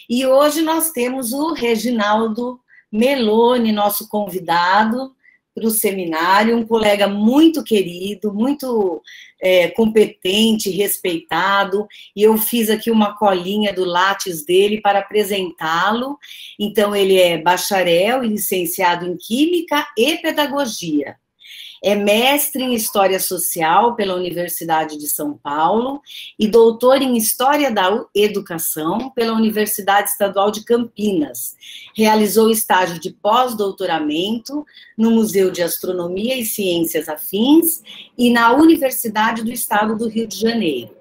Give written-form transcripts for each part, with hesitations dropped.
E hoje nós temos o Reginaldo Meloni, nosso convidado para o seminário, um colega muito querido, muito competente, respeitado, e eu fiz aqui uma colinha do látis dele para apresentá-lo. Então, ele é bacharel e licenciado em Química e Pedagogia. É mestre em História Social pela Universidade de São Paulo e doutor em História da Educação pela Universidade Estadual de Campinas. Realizou estágio de pós-doutoramento no Museu de Astronomia e Ciências Afins e na Universidade do Estado do Rio de Janeiro.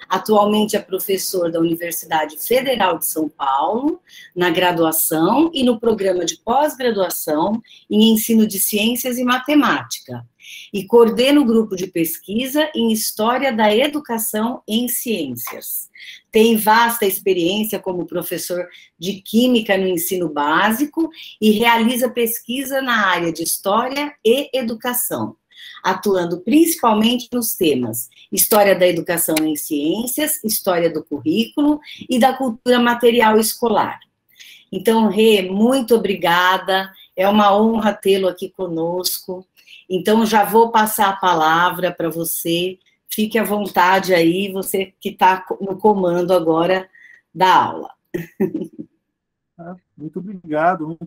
Atualmente é professor da Universidade Federal de São Paulo, na graduação e no programa de pós-graduação em ensino de ciências e matemática. E coordena o grupo de pesquisa em História da Educação em Ciências. Tem vasta experiência como professor de Química no ensino básico e realiza pesquisa na área de História e Educação, atuando principalmente nos temas História da Educação em Ciências, História do Currículo e da Cultura Material Escolar. Então, Rê, muito obrigada, é uma honra tê-lo aqui conosco. Então, já vou passar a palavra para você, fique à vontade aí, você que está no comando agora da aula. Muito obrigado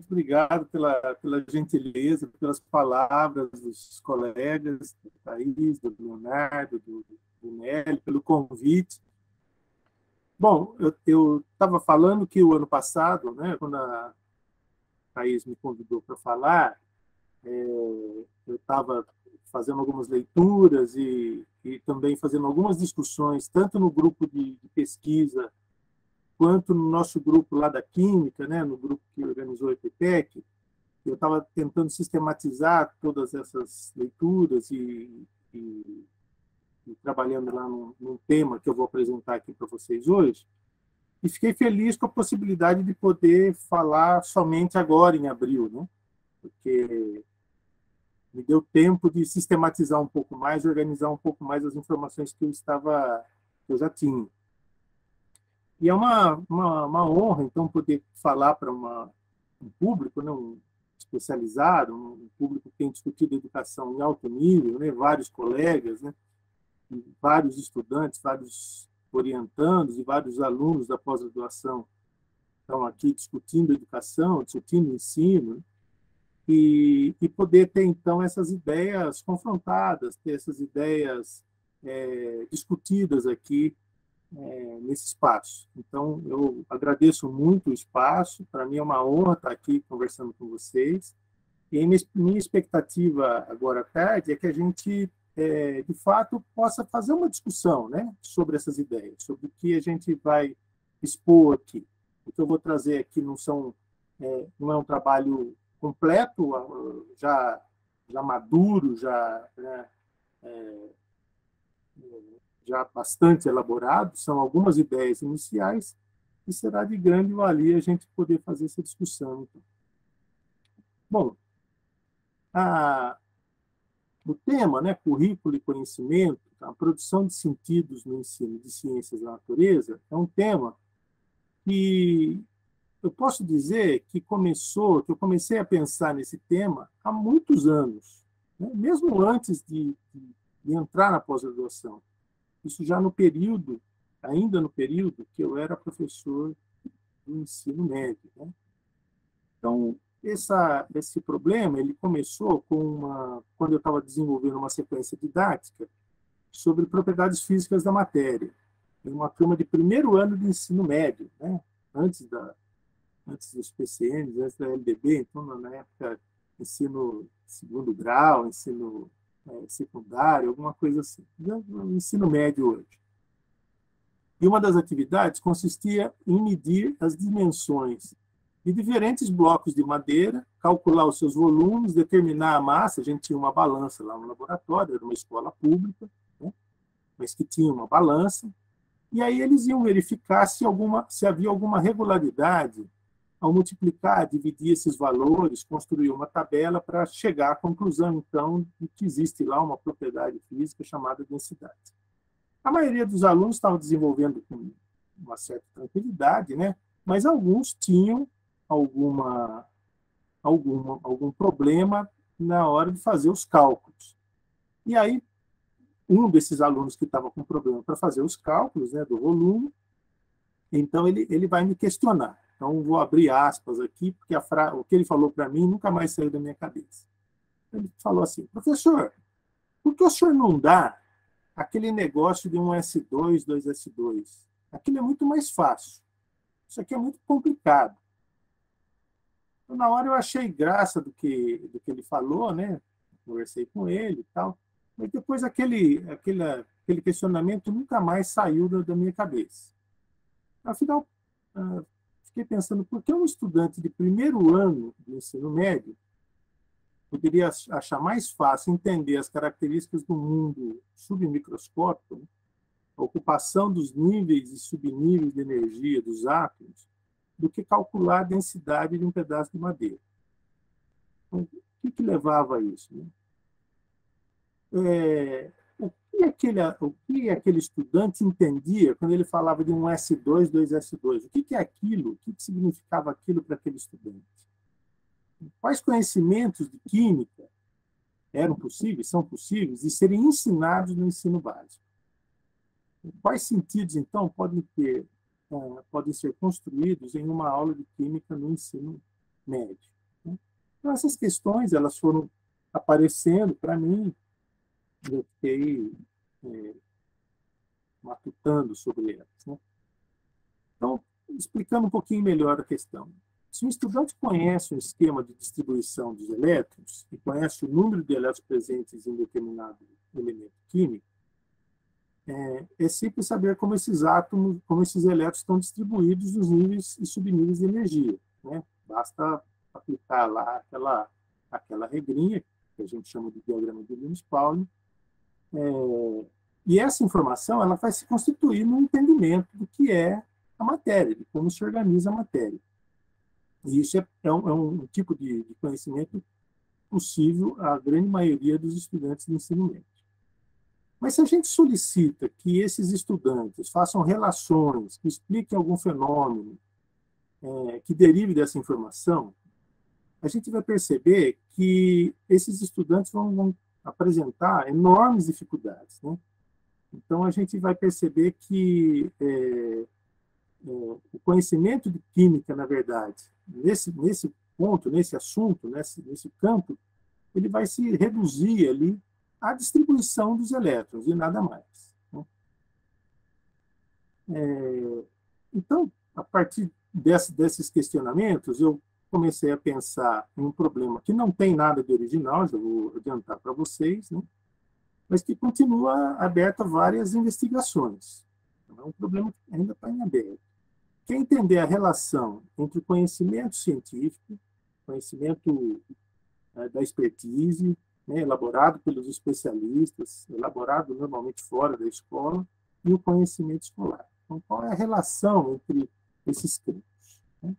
pela gentileza, pelas palavras dos colegas, do Thaís, do Leonardo, do Nelly, pelo convite. Bom, eu estava falando que o ano passado, né, quando a Thaís me convidou para falar, eu estava fazendo algumas leituras e também fazendo algumas discussões, tanto no grupo de pesquisa, quanto no nosso grupo lá da Química, né, no grupo que organizou o EPTEC. Eu estava tentando sistematizar todas essas leituras e trabalhando lá num tema que eu vou apresentar aqui para vocês hoje. E fiquei feliz com a possibilidade de poder falar somente agora, em abril, né? Porque me deu tempo de sistematizar um pouco mais, organizar um pouco mais as informações que eu já tinha. E é uma honra, então, poder falar para um público, né, especializado, um público que tem discutido educação em alto nível, né, vários colegas, né, vários estudantes, vários orientandos e vários alunos da pós-graduação estão aqui discutindo educação, discutindo ensino, e poder ter, então, essas ideias confrontadas, ter essas ideias discutidas aqui nesse espaço. Então, eu agradeço muito o espaço, para mim é uma honra estar aqui conversando com vocês, e a minha expectativa agora à tarde é que a gente, de fato, possa fazer uma discussão, né, sobre essas ideias, sobre o que a gente vai expor aqui. O que eu vou trazer aqui não é um trabalho completo, já maduro, né, já bastante elaborado, são algumas ideias iniciais, e será de grande valia a gente poder fazer essa discussão. Então. Bom, o tema, né, currículo e conhecimento, a produção de sentidos no ensino de ciências da natureza, é um tema que eu posso dizer que eu comecei a pensar nesse tema há muitos anos, né, mesmo antes de entrar na pós-graduação. Isso já ainda no período que eu era professor do ensino médio, né? Então, esse problema ele começou quando eu estava desenvolvendo uma sequência didática sobre propriedades físicas da matéria, em uma turma de primeiro ano de ensino médio, né? antes dos PCNs, antes da LDB, então, na época, ensino segundo grau, ensino secundário, alguma coisa assim, no ensino médio hoje. E uma das atividades consistia em medir as dimensões de diferentes blocos de madeira, calcular os seus volumes, determinar a massa. A gente tinha uma balança lá no laboratório, era uma escola pública, né, mas que tinha uma balança, e aí eles iam verificar se havia alguma regularidade ao multiplicar, dividir esses valores, construir uma tabela para chegar à conclusão, então, de que existe lá uma propriedade física chamada densidade. A maioria dos alunos estava desenvolvendo com uma certa tranquilidade, né? mas alguns tinham algum problema na hora de fazer os cálculos. E aí, um desses alunos que estava com problema para fazer os cálculos, né, do volume, então ele vai me questionar. Então, vou abrir aspas aqui, porque o que ele falou para mim nunca mais saiu da minha cabeça. Ele falou assim: professor, por que o senhor não dá aquele negócio de um S2, 2S2? Aquilo é muito mais fácil. Isso aqui é muito complicado. Então, na hora eu achei graça do que ele falou, né? Conversei com ele e tal. Mas depois aquele questionamento nunca mais saiu da minha cabeça. Afinal, fiquei pensando, por que um estudante de primeiro ano do ensino médio poderia achar mais fácil entender as características do mundo submicroscópico, né? A ocupação dos níveis e subníveis de energia dos átomos, do que calcular a densidade de um pedaço de madeira? Então, o que levava a isso, né? O que aquele estudante entendia quando ele falava de um S2, 2S2? O que é aquilo? O que significava aquilo para aquele estudante? Quais conhecimentos de química eram possíveis, são possíveis, e serem ensinados no ensino básico? Quais sentidos, então, podem ser construídos em uma aula de química no ensino médio? Então, essas questões elas foram aparecendo para mim, eu fiquei matutando sobre elas, né? Então, explicando um pouquinho melhor a questão. Se um estudante conhece um esquema de distribuição dos elétrons e conhece o número de elétrons presentes em determinado elemento químico, é simples saber como esses átomos, como esses elétrons estão distribuídos nos níveis e subníveis de energia, né? Basta aplicar lá aquela regrinha, que a gente chama de diagrama de Linus-Pauling, e essa informação ela vai se constituir no entendimento do que é a matéria, de como se organiza a matéria. E isso é um tipo de conhecimento possível à grande maioria dos estudantes do ensino médio. Mas se a gente solicita que esses estudantes façam relações, que expliquem algum fenômeno que derive dessa informação, a gente vai perceber que esses estudantes vão apresentar enormes dificuldades, né? Então, a gente vai perceber que o conhecimento de química, na verdade, nesse ponto, nesse assunto, nesse campo, ele vai se reduzir ali à distribuição dos elétrons e nada mais, né? Então, a partir desses questionamentos, eu comecei a pensar em um problema que não tem nada de original, já vou adiantar para vocês, né? Mas que continua aberto a várias investigações. Então, é um problema que ainda está em aberto. Que é entender a relação entre o conhecimento científico, conhecimento da expertise, né, elaborado pelos especialistas, elaborado normalmente fora da escola, e o conhecimento escolar. Então, qual é a relação entre esses campos, né?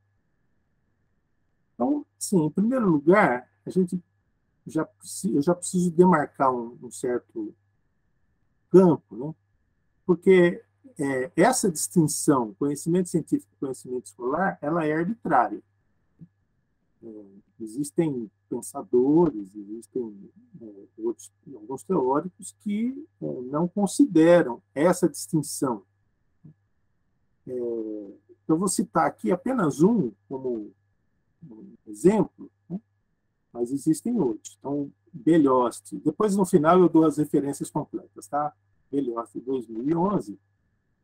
Então, sim, em primeiro lugar, eu já preciso demarcar um certo campo, né? Porque essa distinção, conhecimento científico e conhecimento escolar, ela é arbitrária. Existem pensadores, existem alguns teóricos que não consideram essa distinção. Eu vou citar aqui apenas um como exemplo, né? Mas existem outros. Então, Beliost, depois no final eu dou as referências completas, tá? Beliost, de 2011,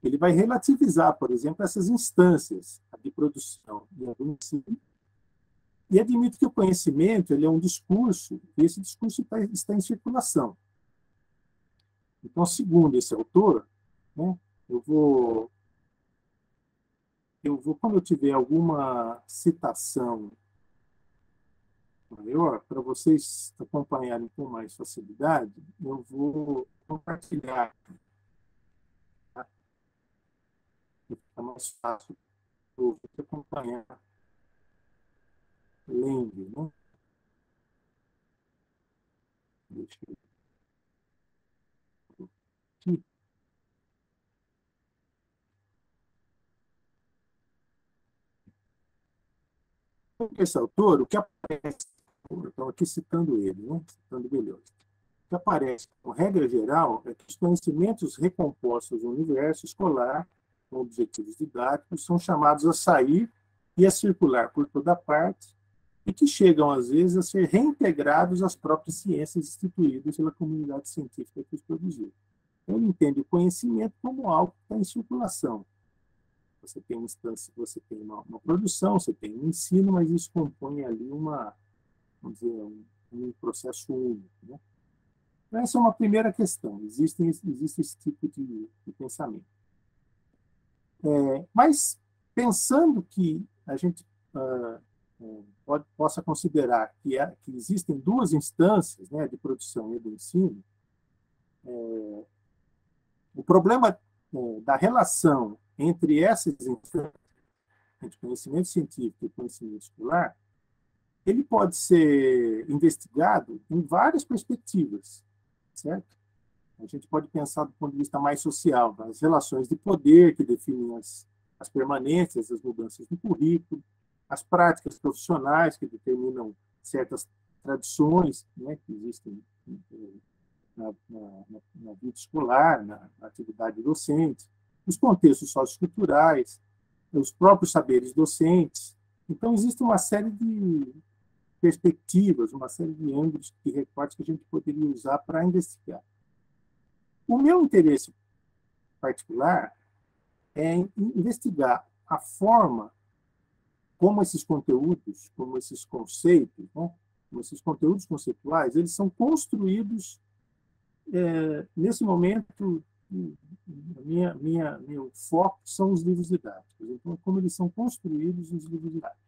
ele vai relativizar, por exemplo, essas instâncias de produção e do ensino, e admite que o conhecimento ele é um discurso, e esse discurso está em circulação. Então, segundo esse autor, né, quando eu tiver alguma citação maior, para vocês acompanharem com mais facilidade, eu vou compartilhar. Tá? Fica mais fácil para você acompanhar lendo, né? Deixa eu aqui. esse autor, o que aparece, estou aqui citando ele, né? Citando Deleuze, o que aparece, com regra geral, é que os conhecimentos recompostos do universo escolar, com objetivos didáticos, são chamados a sair e a circular por toda parte, e que chegam, às vezes, a ser reintegrados às próprias ciências instituídas pela comunidade científica que os produziu. Ele entende o conhecimento como algo que está em circulação. Você tem uma instância, você tem uma produção, você tem um ensino, mas isso compõe ali vamos dizer, um processo único, né? Essa é uma primeira questão. Existe esse tipo de pensamento. Mas, pensando que a gente possa considerar que existem duas instâncias, né, de produção e do ensino, o problema da relação entre essas instâncias, entre conhecimento científico e conhecimento escolar, ele pode ser investigado em várias perspectivas, certo? A gente pode pensar do ponto de vista mais social, das relações de poder que definem as permanências, as mudanças no currículo, as práticas profissionais que determinam certas tradições, né, que existem na vida escolar, na atividade docente, os contextos socioculturais, os próprios saberes docentes. Então, existe uma série de perspectivas, uma série de ângulos e recortes que a gente poderia usar para investigar. O meu interesse particular é em investigar a forma como esses conteúdos, como esses conceitos, né, como esses conteúdos conceituais, eles são construídos nesse momento. Meu foco são os livros didáticos. Então, como eles são construídos nos livros didáticos.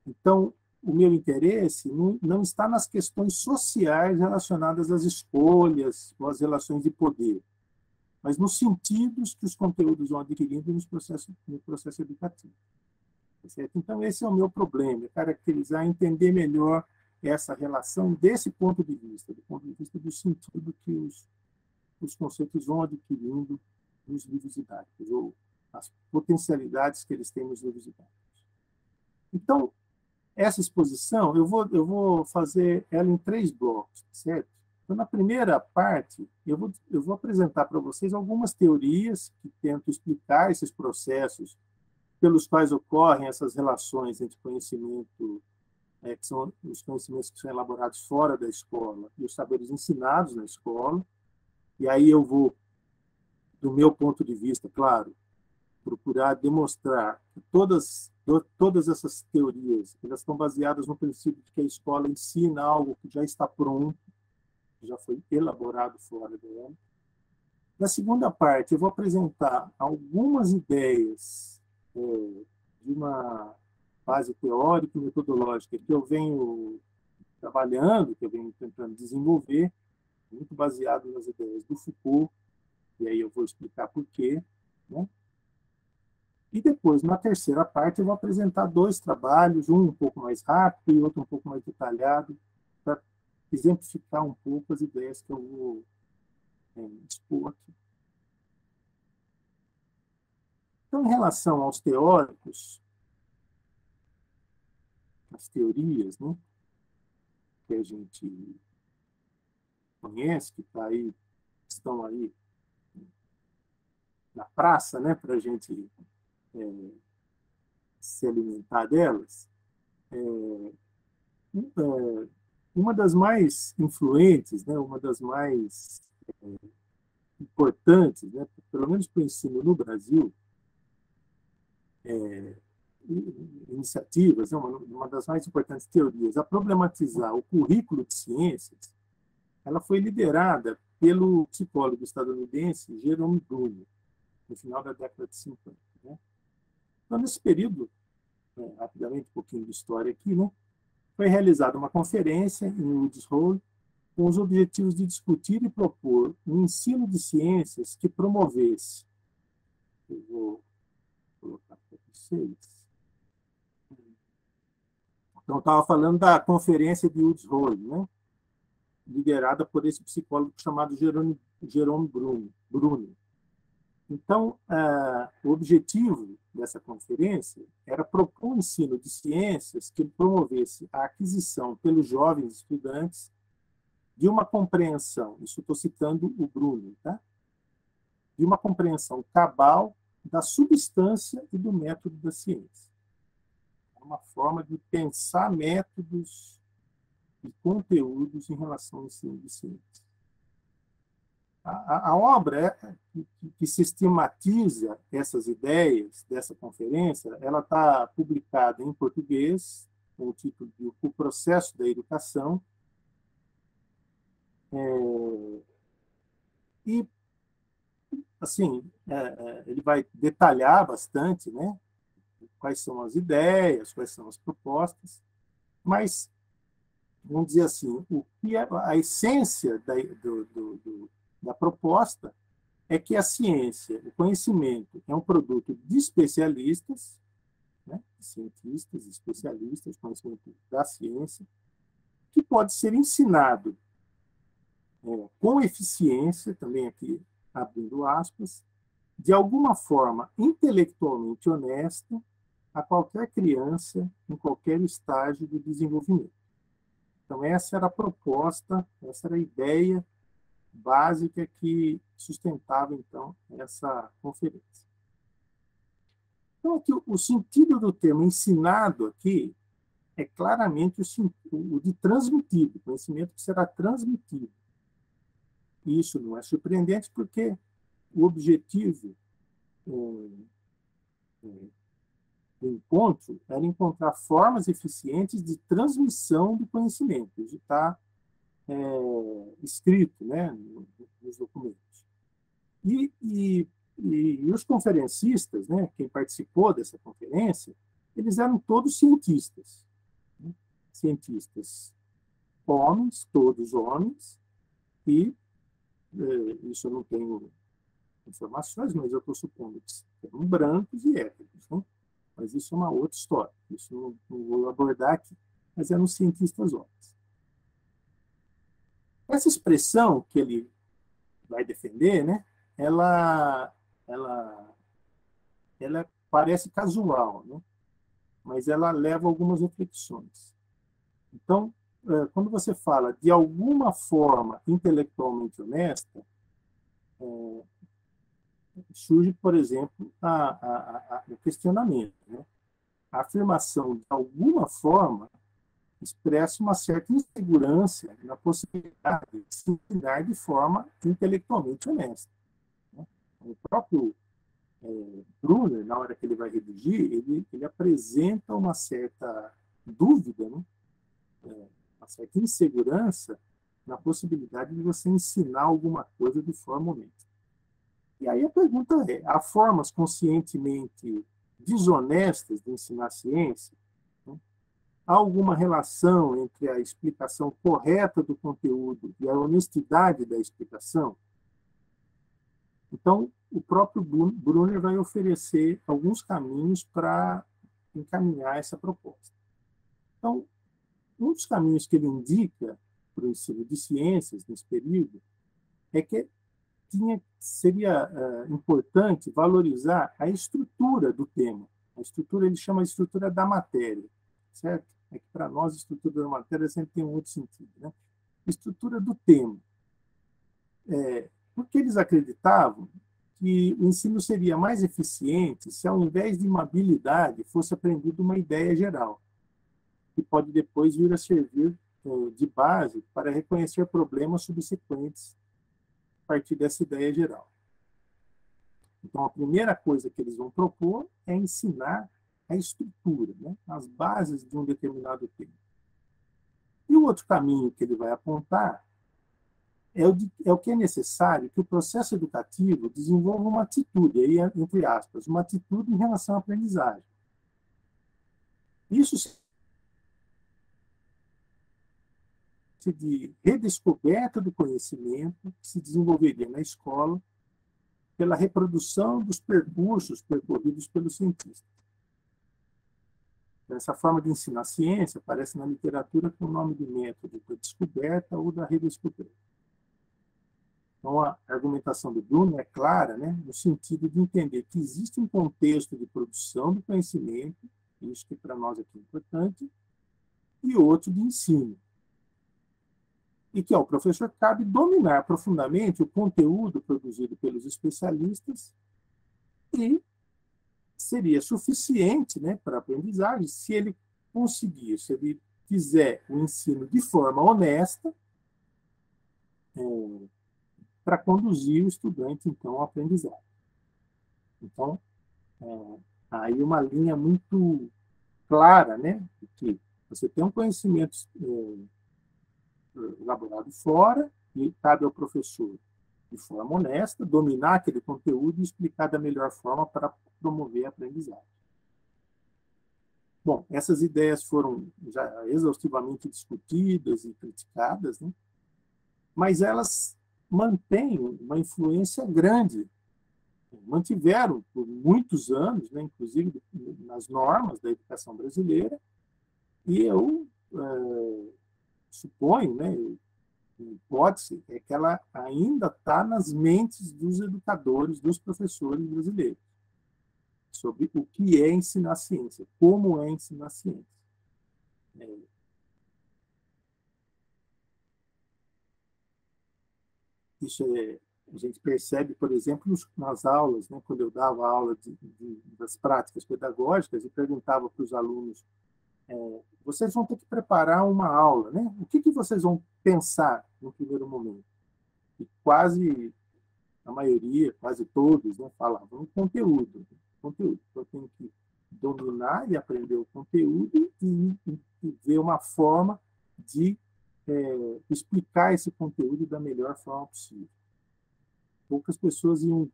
Então, o meu interesse não está nas questões sociais relacionadas às escolhas ou às relações de poder, mas nos sentidos que os conteúdos vão adquirindo no processo educativo. Certo? Então, esse é o meu problema, é caracterizar, entender melhor essa relação desse ponto de vista, do ponto de vista do sentido que os conceitos vão adquirindo nos livros didáticos, ou as potencialidades que eles têm nos livros didáticos. Então, essa exposição, eu vou fazer ela em 3 blocos, certo? Então, na primeira parte, eu vou apresentar para vocês algumas teorias que tentam explicar esses processos pelos quais ocorrem essas relações entre conhecimento, que são os conhecimentos que são elaborados fora da escola, e os saberes ensinados na escola. E aí eu vou, do meu ponto de vista, claro, procurar demonstrar que todas essas teorias, elas estão baseadas no princípio de que a escola ensina algo que já está pronto, que já foi elaborado fora dela. Na segunda parte, eu vou apresentar algumas ideias de uma base teórica e metodológica que eu venho trabalhando, que eu venho tentando desenvolver, muito baseado nas ideias do Foucault, e aí eu vou explicar por quê, né? E depois, na terceira parte, eu vou apresentar 2 trabalhos, um pouco mais rápido e outro um pouco mais detalhado, para exemplificar um pouco as ideias que eu vou expor aqui. Então, em relação aos teóricos, as teorias, né, que a gente conhece, que estão aí na praça, né, para a gente se alimentar delas, uma das mais influentes, né, uma das mais importantes, né, pelo menos para o ensino no Brasil, iniciativas, né, uma das mais importantes teorias a problematizar o currículo de ciências, ela foi liderada pelo psicólogo estadunidense Jerome Bruno, no final da década de 50. Né? Então, nesse período, rapidamente um pouquinho de história aqui, né, foi realizada uma conferência em Woods Hole com os objetivos de discutir e propor um ensino de ciências que promovesse, eu vou colocar para vocês. Então, estava falando da conferência de Woods Hole, né, liderada por esse psicólogo chamado Jerome Bruno. Então, o objetivo dessa conferência era propor um ensino de ciências que promovesse a aquisição pelos jovens estudantes de uma compreensão, isso estou citando o Bruno, tá? De uma compreensão cabal da substância e do método da ciência. É uma forma de pensar métodos e conteúdos em relação ao ensino de ciência. A obra que sistematiza essas ideias dessa conferência, ela está publicada em português, com o título de O Processo da Educação, e, assim, ele vai detalhar bastante, né, quais são as ideias, quais são as propostas, mas, vamos dizer assim, o que é a essência da proposta é que a ciência, o conhecimento, é um produto de especialistas, né, cientistas, especialistas, conhecimento da ciência, que pode ser ensinado com eficiência, também aqui abrindo aspas, de alguma forma intelectualmente honesta a qualquer criança em qualquer estágio do desenvolvimento. Então, essa era a proposta, essa era a ideia básica que sustentava, então, essa conferência. Então, aqui, o sentido do termo ensinado aqui é claramente o de transmitido, conhecimento que será transmitido. E isso não é surpreendente, porque o objetivo do encontro era encontrar formas eficientes de transmissão do conhecimento. Isso está escrito, né, nos documentos. E os conferencistas, né, quem participou dessa conferência, eles eram todos cientistas. Né? Cientistas homens, todos homens, e isso eu não tenho informações, mas eu estou supondo que eram brancos e héteros. Né? Mas isso é uma outra história. Isso não vou abordar aqui. Mas eram cientistas homens. Essa expressão que ele vai defender, né, ela parece casual, né, mas ela leva algumas reflexões. Então, quando você fala de alguma forma intelectualmente honesta, surge, por exemplo, o questionamento. Né? A afirmação de alguma forma expressa uma certa insegurança na possibilidade de se ensinar de forma intelectualmente honesta. O próprio Brunner, na hora que ele vai redigir, ele apresenta uma certa dúvida, né? Uma certa insegurança na possibilidade de você ensinar alguma coisa de forma honesta. E aí a pergunta é, há formas conscientemente desonestas de ensinar ciência? Há alguma relação entre a explicação correta do conteúdo e a honestidade da explicação? Então, o próprio Brunner vai oferecer alguns caminhos para encaminhar essa proposta. Então, um dos caminhos que ele indica para o ensino de ciências nesse período é que seria importante valorizar a estrutura do tema. A estrutura, ele chama de estrutura da matéria, certo? É que para nós a estrutura da matéria sempre tem um outro sentido, né? Estrutura do tema. Porque eles acreditavam que o ensino seria mais eficiente se, ao invés de uma habilidade, fosse aprendida uma ideia geral, que pode depois vir a servir de base para reconhecer problemas subsequentes a partir dessa ideia geral. Então, a primeira coisa que eles vão propor é ensinar a estrutura, né? As bases de um determinado tema. E o outro caminho que ele vai apontar é o que é necessário que o processo educativo desenvolva uma atitude, aí, entre aspas, uma atitude em relação à aprendizagem. Isso de redescoberta do conhecimento que se desenvolveria na escola pela reprodução dos percursos percorridos pelos cientistas. Essa forma de ensinar ciência aparece na literatura com o nome de método da descoberta ou da redescoberta. Então, a argumentação do Bruno é clara, né, no sentido de entender que existe um contexto de produção do conhecimento, isso que para nós aqui é importante, e outro de ensino. E que ao professor cabe dominar profundamente o conteúdo produzido pelos especialistas e seria suficiente, né, para a aprendizagem se ele conseguir, se ele fizer o ensino de forma honesta, para conduzir o estudante, então, ao aprendizagem. Então, aí uma linha muito clara, né, de que você tem um conhecimento elaborado fora e cabe ao professor, de forma honesta, dominar aquele conteúdo e explicar da melhor forma para promover a aprendizagem. Bom, essas ideias foram já exaustivamente discutidas e criticadas, né? Mas elas mantêm uma influência grande, mantiveram por muitos anos, né, inclusive nas normas da educação brasileira, e eu suponho, né, a hipótese é que ela ainda está nas mentes dos educadores, dos professores brasileiros, sobre o que é ensinar ciência, como é ensinar ciência. Isso a gente percebe, por exemplo, nas aulas, né, quando eu dava aula das práticas pedagógicas e perguntava para os alunos, vocês vão ter que preparar uma aula, né? O que vocês vão pensar no primeiro momento? E quase a maioria, quase todos, né, falavam conteúdo. Conteúdo. Então, eu tenho que dominar e aprender o conteúdo e ver uma forma de explicar esse conteúdo da melhor forma possível. Poucas pessoas iam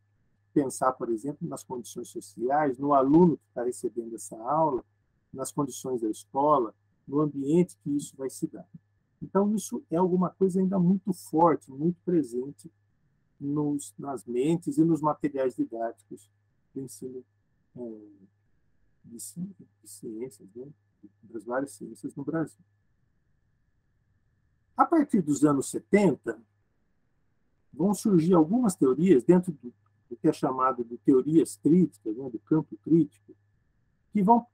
pensar, por exemplo, nas condições sociais, no aluno que está recebendo essa aula, nas condições da escola, no ambiente que isso vai se dar. Então, isso é alguma coisa ainda muito forte, muito presente nas mentes e nos materiais didáticos do ensino de ciências, né? Das várias ciências no Brasil. A partir dos anos 70, vão surgir algumas teorias dentro do que é chamado de teorias críticas, né, do campo crítico, que vão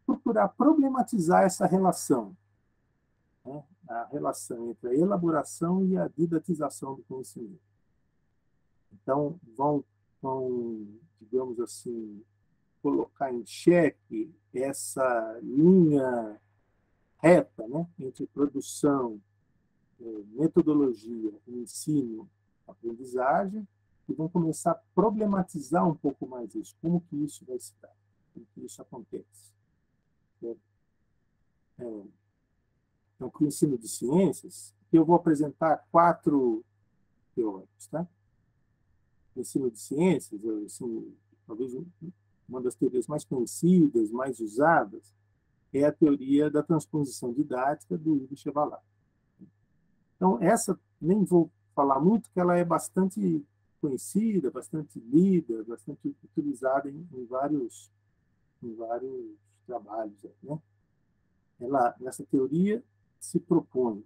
procurar problematizar essa relação, né, a relação entre a elaboração e a didatização do conhecimento. Então, vão digamos assim, colocar em xeque essa linha reta, né, entre produção, metodologia, ensino, aprendizagem, e vão começar a problematizar um pouco mais isso, como que isso vai se dar, como que isso acontece. Então, com o ensino de ciências, eu vou apresentar 4 teóricos, tá? O ensino de ciências, assim, talvez uma das teorias mais conhecidas, mais usadas, é a teoria da transposição didática do Hugo Chevalier. Então, essa nem vou falar muito, porque ela é bastante conhecida, bastante lida, bastante utilizada em vários trabalhos, né? Nessa teoria, se propõe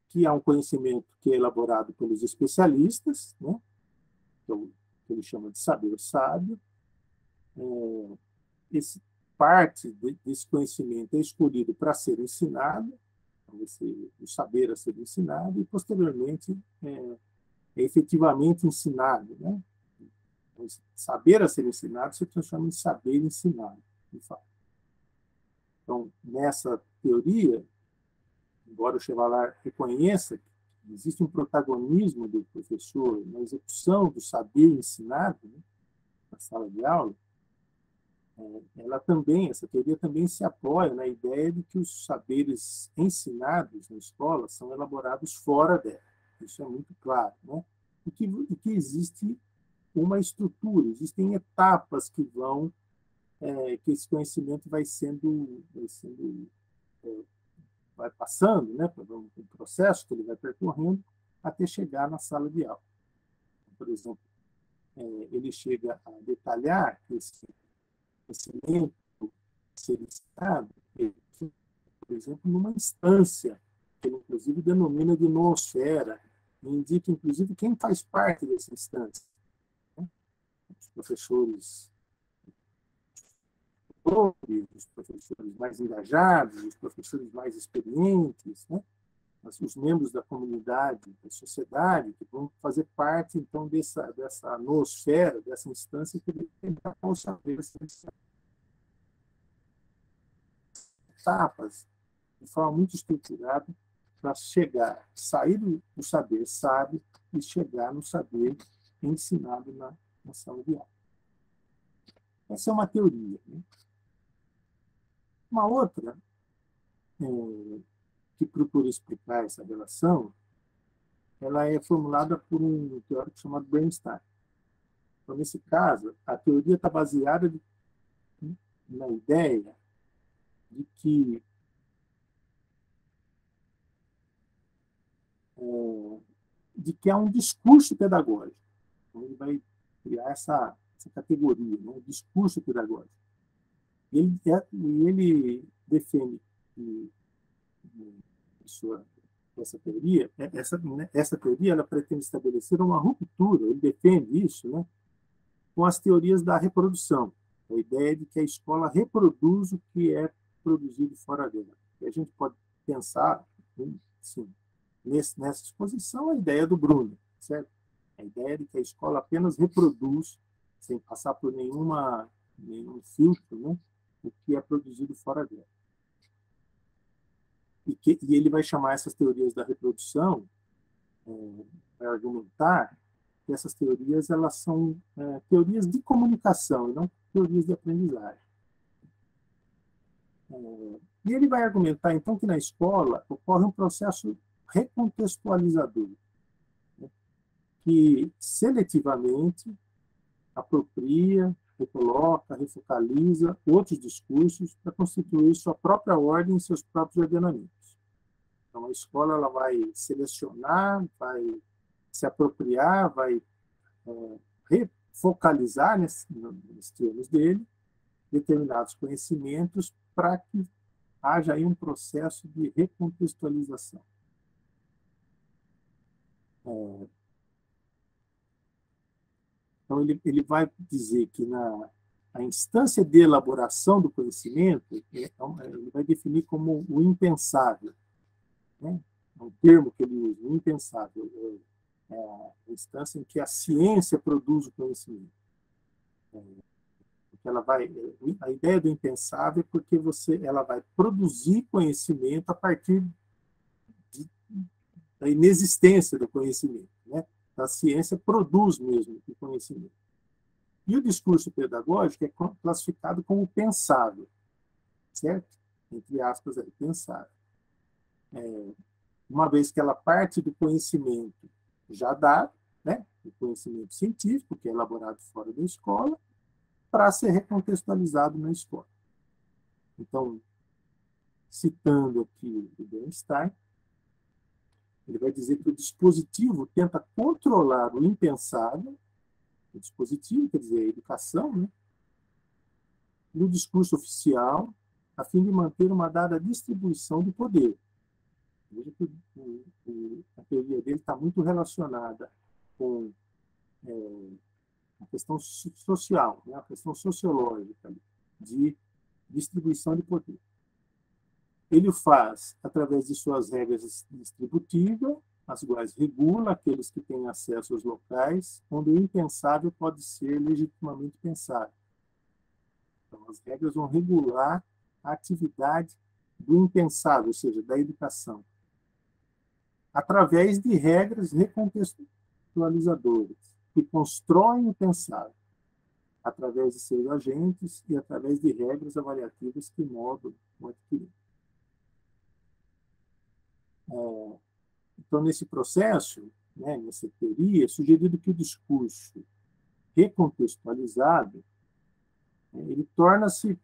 que há um conhecimento que é elaborado pelos especialistas, né? Que ele chama de saber sábio. Parte desse conhecimento é escolhido para ser ensinado, o saber a ser ensinado, e posteriormente é efetivamente ensinado, né? Então, saber a ser ensinado se transforma em saber ensinado, de fato. Então, nessa teoria, embora o Chevalier reconheça que existe um protagonismo do professor na execução do saber ensinado, né, na sala de aula, essa teoria também se apoia na ideia de que os saberes ensinados na escola são elaborados fora dela. Isso é muito claro, né? E que existe uma estrutura, existem etapas que que esse conhecimento vai passando, né, um processo que ele vai percorrendo até chegar na sala de aula. Por exemplo, ele chega a detalhar que esse conhecimento ser estado, por exemplo, numa instância, que ele, inclusive, denomina de noosfera, e indica, inclusive, quem faz parte dessa instância. Né? Os professores, os professores mais engajados, os professores mais experientes, né? Os membros da comunidade, da sociedade, que vão fazer parte, então, dessa noosfera, dessa instância que ele tentar saber essas etapas de forma muito estruturada para chegar, sair do saber sábio e chegar no saber ensinado na sala de aula. Essa é uma teoria. Né? Uma outra que procura explicar essa relação, ela é formulada por um teórico chamado Bernstein. Então, nesse caso, a teoria está baseada na ideia de que há um discurso pedagógico. Então, ele vai criar essa categoria, né? O discurso pedagógico. Ele defende que essa teoria ela pretende estabelecer uma ruptura, ele defende isso, né, com as teorias da reprodução, a ideia de que a escola reproduz o que é produzido fora dela. E a gente pode pensar, sim, nessa exposição, a ideia do Bruno, certo? A ideia de que a escola apenas reproduz, sem passar por nenhum filtro, né, o que é produzido fora dela. E ele vai chamar essas teorias da reprodução, vai argumentar que essas teorias elas são teorias de comunicação e não teorias de aprendizagem. E ele vai argumentar, então, que na escola ocorre um processo recontextualizador, né, que seletivamente apropria, recoloca, refocaliza outros discursos para constituir sua própria ordem e seus próprios ordenamentos. Então, a escola ela vai selecionar, vai se apropriar, vai refocalizar, nos termos dele, determinados conhecimentos para que haja aí um processo de recontextualização. Então, ele vai dizer que a instância de elaboração do conhecimento, ele vai definir como o impensável. Né? É um termo que ele usa, o impensável. É a instância em que a ciência produz o conhecimento. A ideia do impensável é porque ela vai produzir conhecimento a partir da inexistência do conhecimento. Né? A ciência produz mesmo o conhecimento. E o discurso pedagógico é classificado como pensável, certo? Entre aspas, pensável. Uma vez que ela parte do conhecimento já dado, né? O conhecimento científico, que é elaborado fora da escola, para ser recontextualizado na escola. Então, citando aqui o Bernstein, ele vai dizer que o dispositivo tenta controlar o impensável, o dispositivo, quer dizer, a educação, né, no discurso oficial, a fim de manter uma dada distribuição de poder. Veja que a teoria dele está muito relacionada com a questão social, né, a questão sociológica de distribuição de poder. Ele o faz através de suas regras distributivas, as quais regula aqueles que têm acesso aos locais onde o impensável pode ser legitimamente pensado. Então, as regras vão regular a atividade do impensável, ou seja, da educação, através de regras recontextualizadoras, que constroem o pensável, através de seus agentes e através de regras avaliativas que moldam o adquirido. Então, nesse processo, né, nessa teoria, é sugerido que o discurso recontextualizado ele torna-se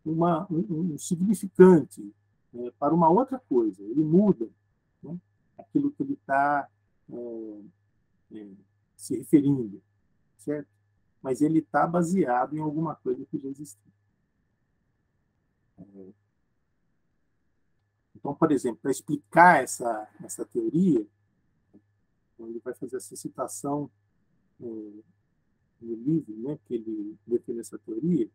um significante para uma outra coisa. Ele muda, né, aquilo que ele está se referindo, certo? Mas ele está baseado em alguma coisa que já existia. Então, por exemplo, para explicar essa teoria, ele vai fazer essa citação no livro, né, que ele defende essa teoria.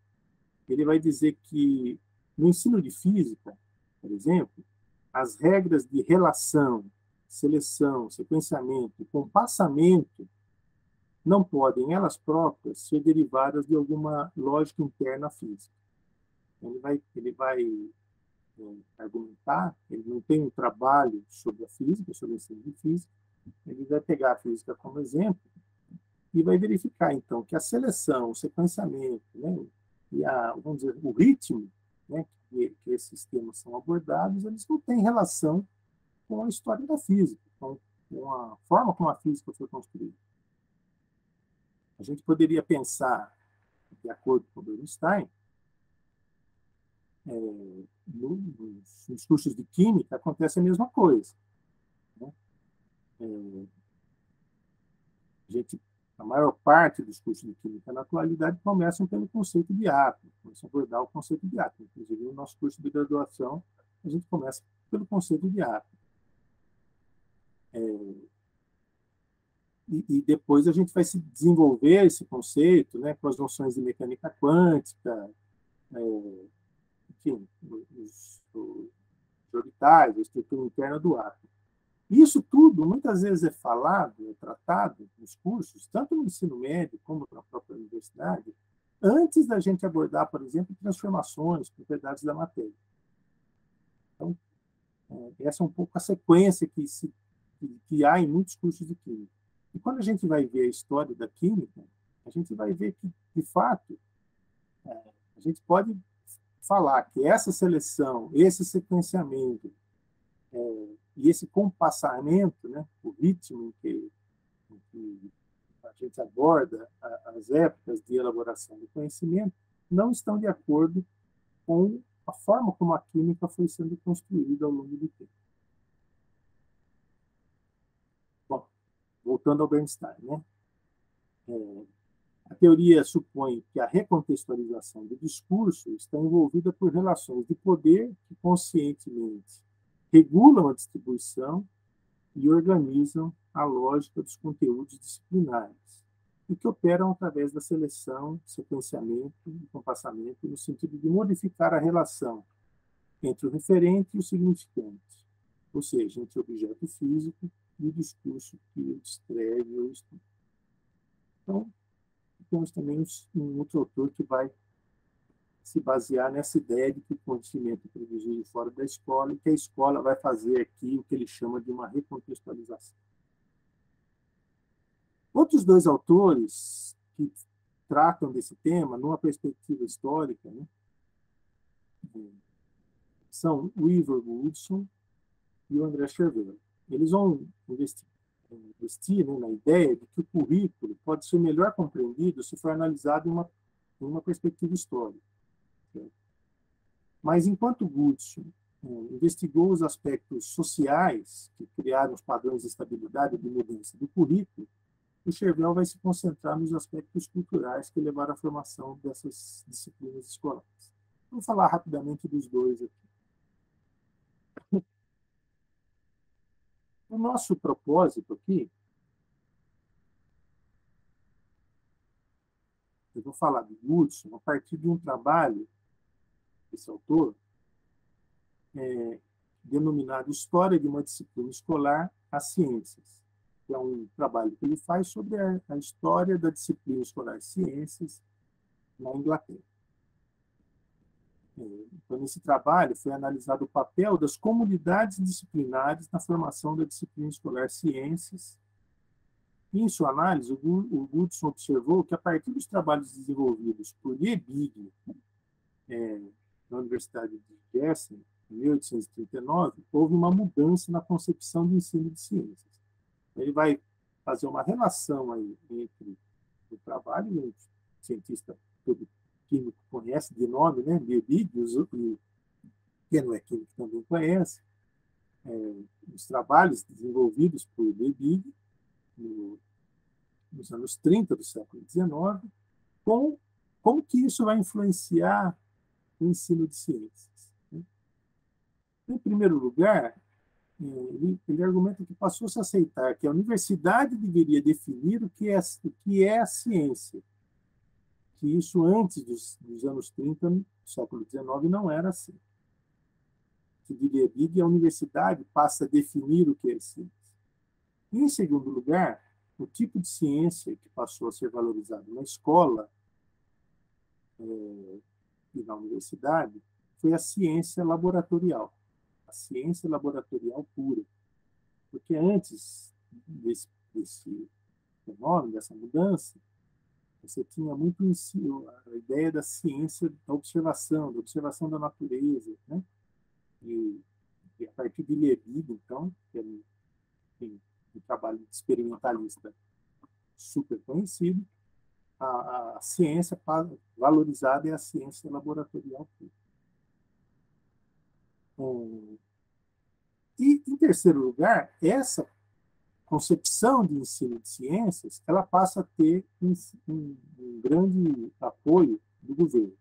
Ele vai dizer que no ensino de física, por exemplo, as regras de relação, seleção, sequenciamento e compassamento não podem, elas próprias, ser derivadas de alguma lógica interna física. Ele vai argumentar, ele não tem um trabalho sobre a física, sobre o ensino de física, ele vai pegar a física como exemplo e vai verificar, então, que a seleção, o sequenciamento, né, e vamos dizer, o ritmo, né, que esses temas são abordados, eles não têm relação com a história da física, com a forma como a física foi construída. A gente poderia pensar, de acordo com Bernstein, nos cursos de química acontece a mesma coisa, né? A maior parte dos cursos de química na atualidade começam pelo conceito de átomo, começam a abordar o conceito de átomo. Inclusive, no nosso curso de graduação, a gente começa pelo conceito de átomo. E depois a gente vai se desenvolver esse conceito, né, com as noções de mecânica quântica, enfim, os orbitais, a estrutura interna do átomo. Isso tudo, muitas vezes, é falado, é tratado nos cursos, tanto no ensino médio como na própria universidade, antes da gente abordar, por exemplo, transformações, propriedades da matéria. Então, essa é um pouco a sequência que há em muitos cursos de química. E quando a gente vai ver a história da química, a gente vai ver que, de fato, a gente pode falar que essa seleção, esse sequenciamento, e esse compassamento, né, o ritmo em que a gente aborda as épocas de elaboração do conhecimento, não estão de acordo com a forma como a química foi sendo construída ao longo do tempo. Bom, voltando ao Bernstein, né? A teoria supõe que a recontextualização do discurso está envolvida por relações de poder que conscientemente regulam a distribuição e organizam a lógica dos conteúdos disciplinares, e que operam através da seleção, sequenciamento e compassamento, no sentido de modificar a relação entre o referente e o significante, ou seja, entre o objeto físico e o discurso que o descreve ou estuda. Então, temos também um outro autor que vai se basear nessa ideia de que o conhecimento é produzido fora da escola e que a escola vai fazer aqui o que ele chama de uma recontextualização. Outros dois autores que tratam desse tema numa perspectiva histórica, né, são o Ivor Woodson e o André Cervelo. Eles vão investir, né, na ideia de que o currículo pode ser melhor compreendido se for analisado em uma perspectiva histórica. Mas, enquanto Woodson investigou os aspectos sociais que criaram os padrões de estabilidade e de mudança do currículo, o Cervelo vai se concentrar nos aspectos culturais que levaram à formação dessas disciplinas escolares. Vou falar rapidamente dos dois aqui. O nosso propósito aqui, eu vou falar de Woodson a partir de um trabalho desse autor, denominado História de uma Disciplina Escolar, as Ciências, que é um trabalho que ele faz sobre a história da disciplina escolar Ciências na Inglaterra. Então, nesse trabalho foi analisado o papel das comunidades disciplinares na formação da disciplina escolar Ciências. E, em sua análise, o Woodson observou que, a partir dos trabalhos desenvolvidos por Liebig, na Universidade de Gießen, em 1839, houve uma mudança na concepção do ensino de ciências. Ele vai fazer uma relação aí entre o trabalho, um cientista todo químico conhece de nome, né, Liebig, e quem não é químico também conhece, os trabalhos desenvolvidos por Liebig nos anos 30 do século XIX, como que isso vai influenciar o ensino de ciências. Né? Em primeiro lugar, ele argumenta que passou-se a aceitar que a universidade deveria definir o que é a ciência, que isso antes dos anos 30 do século XIX não era assim. Que diria Big, a universidade passa a definir o que é ciência. E, em segundo lugar, o tipo de ciência que passou a ser valorizado na escola e na universidade foi a ciência laboratorial, a ciência laboratorial pura. Porque antes desse fenômeno, dessa mudança, você tinha muito a ideia da ciência da observação da natureza, né? E a partir de Levi, então, que é um trabalho experimentalista super conhecido, a ciência valorizada é a ciência laboratorial pura. E, em terceiro lugar, essa concepção de ensino de ciências, ela passa a ter um grande apoio do governo.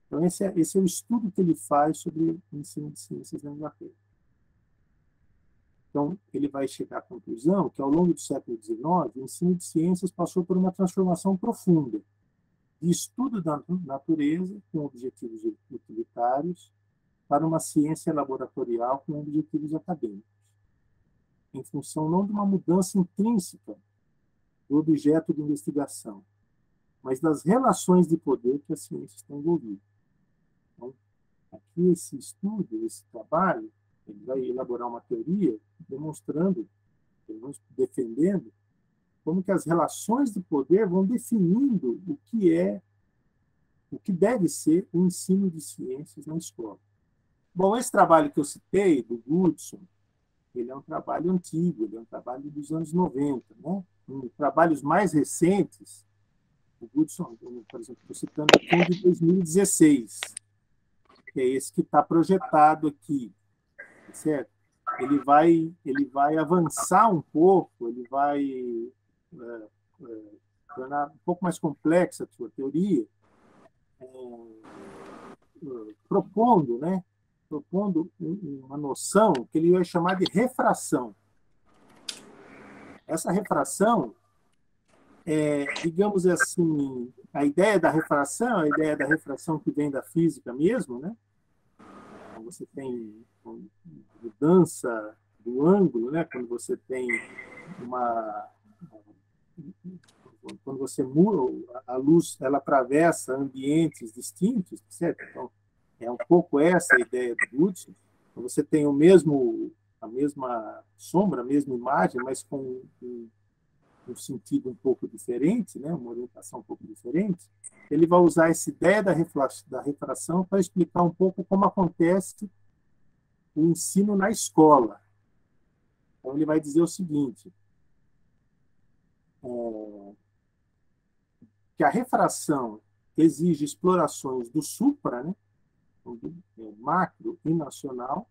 Então, esse é o estudo que ele faz sobre o ensino de ciências na Inglaterra. Então, ele vai chegar à conclusão que, ao longo do século XIX, o ensino de ciências passou por uma transformação profunda de estudo da natureza com objetivos utilitários para uma ciência laboratorial com objetivos acadêmicos, em função não de uma mudança intrínseca do objeto de investigação, mas das relações de poder que a ciência está envolvida. Então, aqui esse estudo, esse trabalho, ele vai elaborar uma teoria demonstrando, defendendo, como que as relações de poder vão definindo o que deve ser o ensino de ciências na escola. Bom, esse trabalho que eu citei, do Goodson, ele é um trabalho antigo, ele é um trabalho dos anos 90. Né? Em trabalhos mais recentes, o Goodson, por exemplo, estou citando aqui um de 2016, que é esse que está projetado aqui, certo? Ele vai avançar um pouco, ele vai tornar um pouco mais complexa a sua teoria, propondo uma noção que ele vai chamar de refração. Essa refração digamos assim, a ideia da refração que vem da física mesmo, né? Então, você tem mudança do ângulo, né? Quando você tem quando você muda a luz, ela atravessa ambientes distintos, certo? Então, é um pouco essa a ideia do Goodson. Então, você tem a mesma sombra, a mesma imagem, mas com um sentido um pouco diferente, né? Uma orientação um pouco diferente. Ele vai usar essa ideia da refração para explicar um pouco como acontece o ensino na escola. Então, ele vai dizer o seguinte, que a refração exige explorações do supra, né? Macro e nacional,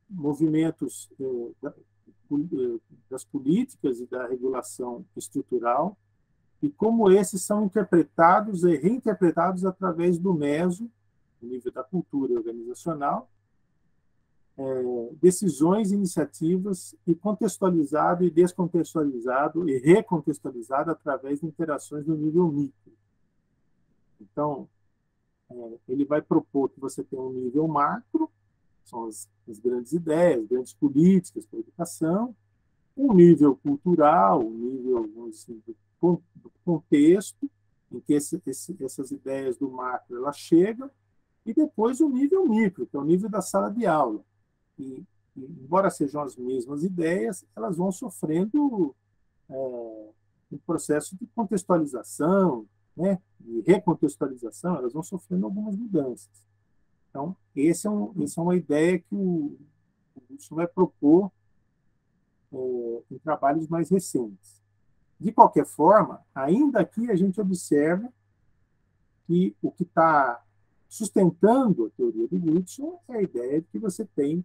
movimentos das políticas e da regulação estrutural, e como esses são interpretados e reinterpretados através do meso, no nível da cultura organizacional, decisões, iniciativas, e contextualizado e descontextualizado e recontextualizado através de interações no nível micro. Então, ele vai propor que você tenha um nível macro, são as grandes ideias, grandes políticas para a educação, um nível cultural, um nível, vamos dizer, do contexto, em que essas ideias do macro elas chegam, e depois o nível micro, que é o nível da sala de aula. E embora sejam as mesmas ideias, elas vão sofrendo um processo de contextualização, né, de recontextualização, elas vão sofrendo algumas mudanças. Então, essa é uma ideia que o Goodson vai propor em trabalhos mais recentes. De qualquer forma, ainda aqui a gente observa que o que está sustentando a teoria do Goodson é a ideia de que você tem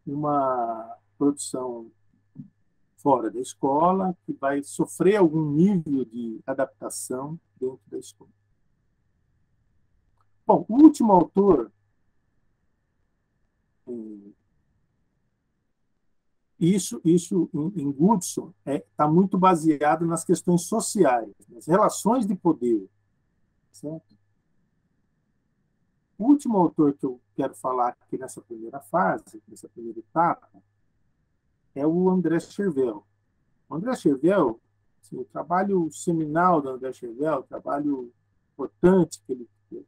uma produção fora da escola que vai sofrer algum nível de adaptação dentro da escola. Bom, o último autor Isso em Goodson está muito baseado nas questões sociais, nas relações de poder, certo? O último autor que eu quero falar aqui nessa primeira fase, nessa primeira etapa, é o André Chervel. O André Chervel, assim, o trabalho seminal do André Chervel, o trabalho importante, que ele é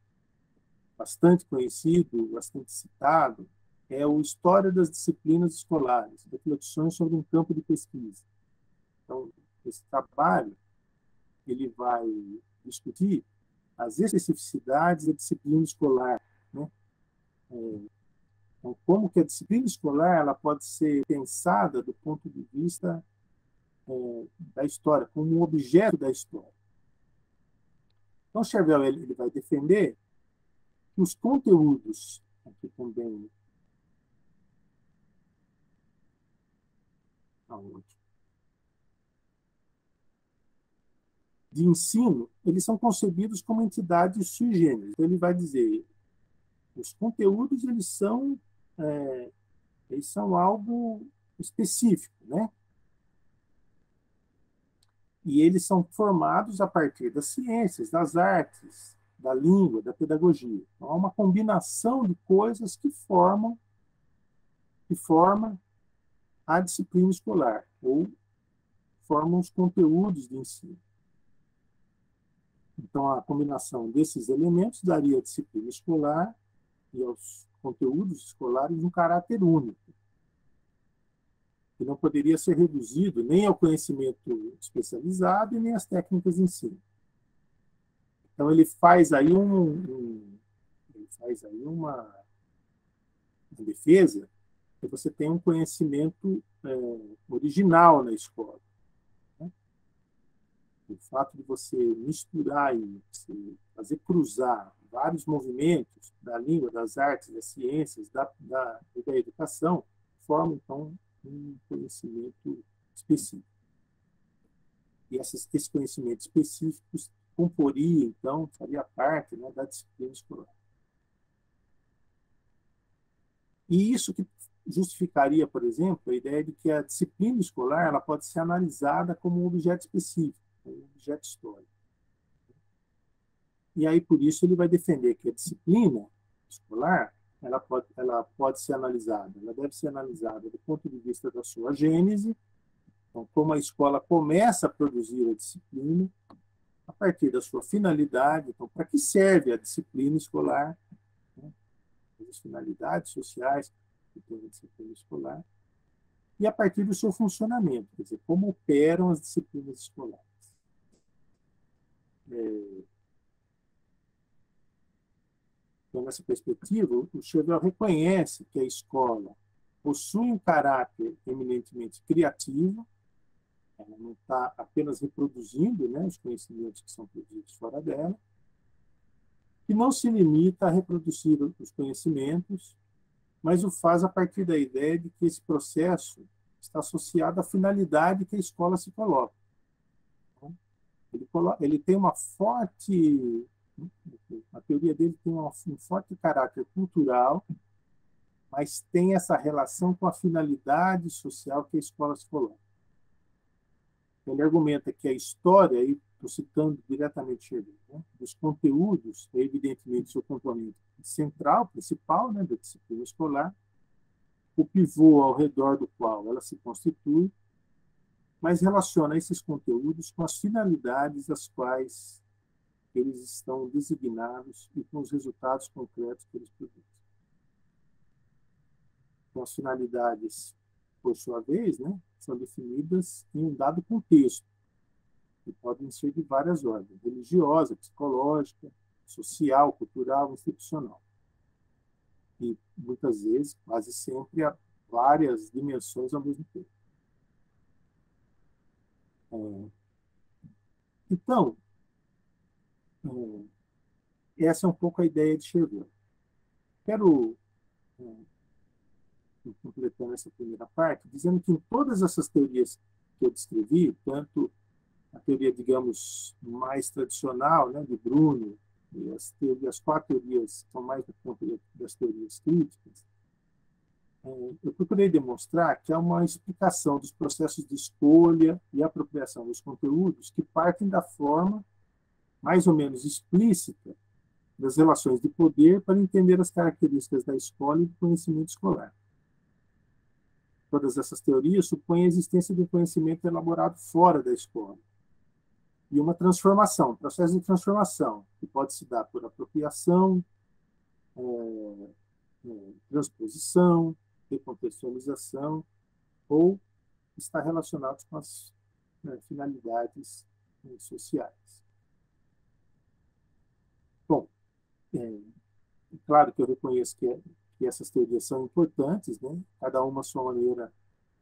bastante conhecido, bastante citado, é o História das Disciplinas Escolares, reflexões sobre um campo de pesquisa. Então, esse trabalho ele vai discutir as especificidades da disciplina escolar, né? Então, como que a disciplina escolar ela pode ser pensada do ponto de vista da história, como um objeto da história. Então, Chervel ele vai defender que os conteúdos, aqui também, de ensino, eles são concebidos como entidades sui generis. Então, ele vai dizer, os conteúdos eles são algo específico, né? E eles são formados a partir das ciências, das artes, da língua, da pedagogia. Então, há uma combinação de coisas que forma a disciplina escolar, ou formam os conteúdos de ensino. Então, a combinação desses elementos daria à disciplina escolar e aos conteúdos escolares um caráter único, que não poderia ser reduzido nem ao conhecimento especializado e nem às técnicas de ensino. Então, ele faz aí uma defesa que você tem um conhecimento original na escola. Né? O fato de você misturar e fazer cruzar vários movimentos da língua, das artes, das ciências, da educação, forma, então, um conhecimento específico. E esse conhecimento específico comporia, então, faria parte, né, da disciplina escolar. E isso que justificaria, por exemplo, a ideia de que a disciplina escolar ela pode ser analisada como um objeto específico, como um objeto histórico. E aí, por isso, ele vai defender que a disciplina escolar ela pode ser analisada, ela deve ser analisada do ponto de vista da sua gênese, então, como a escola começa a produzir a disciplina, a partir da sua finalidade, então, para que serve a disciplina escolar, né? As finalidades sociais que tem a disciplina escolar, e a partir do seu funcionamento, quer dizer, como operam as disciplinas escolares. Então, nessa perspectiva, o Chervel reconhece que a escola possui um caráter eminentemente criativo, ela não está apenas reproduzindo, né, os conhecimentos que são produzidos fora dela, que não se limita a reproduzir os conhecimentos, mas o faz a partir da ideia de que esse processo está associado à finalidade que a escola se coloca. Ele tem uma forte... A teoria dele tem um forte caráter cultural, mas tem essa relação com a finalidade social que a escola se coloca. Ele argumenta que a história, aí estou citando diretamente Chervel, né, dos conteúdos, é evidentemente seu componente central, principal, né, da disciplina escolar, o pivô ao redor do qual ela se constitui, mas relaciona esses conteúdos com as finalidades às quais eles estão designados e com os resultados concretos que eles produzem. Então, as finalidades, por sua vez, né, são definidas em um dado contexto, que podem ser de várias ordens: religiosa, psicológica, social, cultural, institucional. E, muitas vezes, quase sempre, há várias dimensões ao mesmo tempo. Então, essa é um pouco a ideia de Chervel. Quero, completando essa primeira parte, dizendo que em todas essas teorias que eu descrevi, tanto a teoria, digamos, mais tradicional, né, de Bruno, e as 4 teorias são mais do ponto das teorias críticas, eu procurei demonstrar que há uma explicação dos processos de escolha e apropriação dos conteúdos que partem da forma mais ou menos explícita das relações de poder para entender as características da escola e do conhecimento escolar. Todas essas teorias supõem a existência de um conhecimento elaborado fora da escola e uma transformação, um processo de transformação, que pode se dar por apropriação, transposição, recontextualização, ou está relacionado com as finalidades sociais. Bom, claro que eu reconheço que essas teorias são importantes, né? Cada uma à sua maneira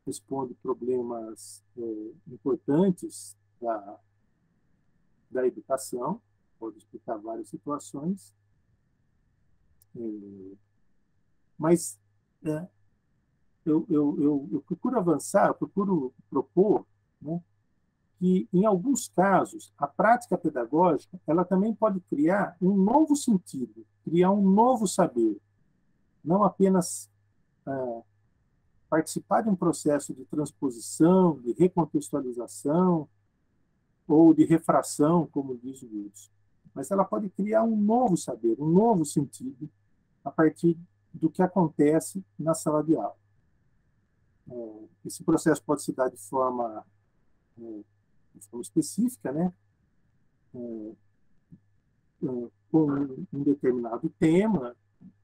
responde problemas importantes da educação, pode explicar várias situações, mas eu procuro avançar, eu procuro propor, né, que, em alguns casos, a prática pedagógica ela também pode criar um novo sentido, criar um novo saber, não apenas participar de um processo de transposição, de recontextualização ou de refração, como diz o Wilson, mas ela pode criar um novo saber, um novo sentido a partir do que acontece na sala de aula. Esse processo pode se dar de forma específica, né? Com um determinado tema.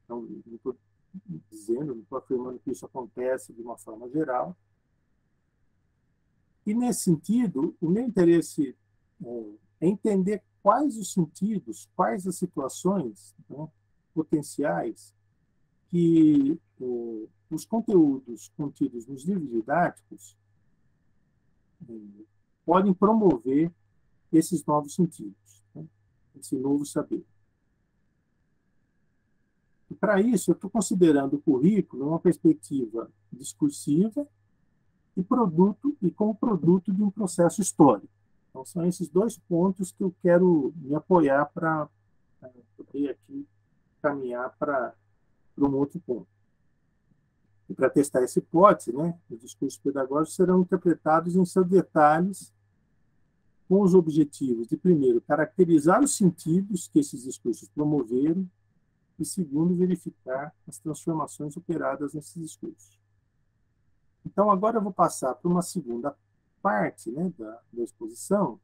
Então, não estou dizendo, não estou afirmando que isso acontece de uma forma geral. E, nesse sentido, o meu interesse é entender quais os sentidos, quais as situações, né, potenciais que os conteúdos contidos nos livros didáticos podem promover esses novos sentidos, né, esse novo saber. E, para isso, eu estou considerando o currículo uma perspectiva discursiva e como produto de um processo histórico. Então, são esses dois pontos que eu quero me apoiar para poder aqui caminhar para um outro ponto. E, para testar essa hipótese, né, os discursos pedagógicos serão interpretados em seus detalhes com os objetivos de, primeiro, caracterizar os sentidos que esses discursos promoveram e, segundo, verificar as transformações operadas nesses discursos. Então, agora eu vou passar para uma segunda parte, né, da exposição,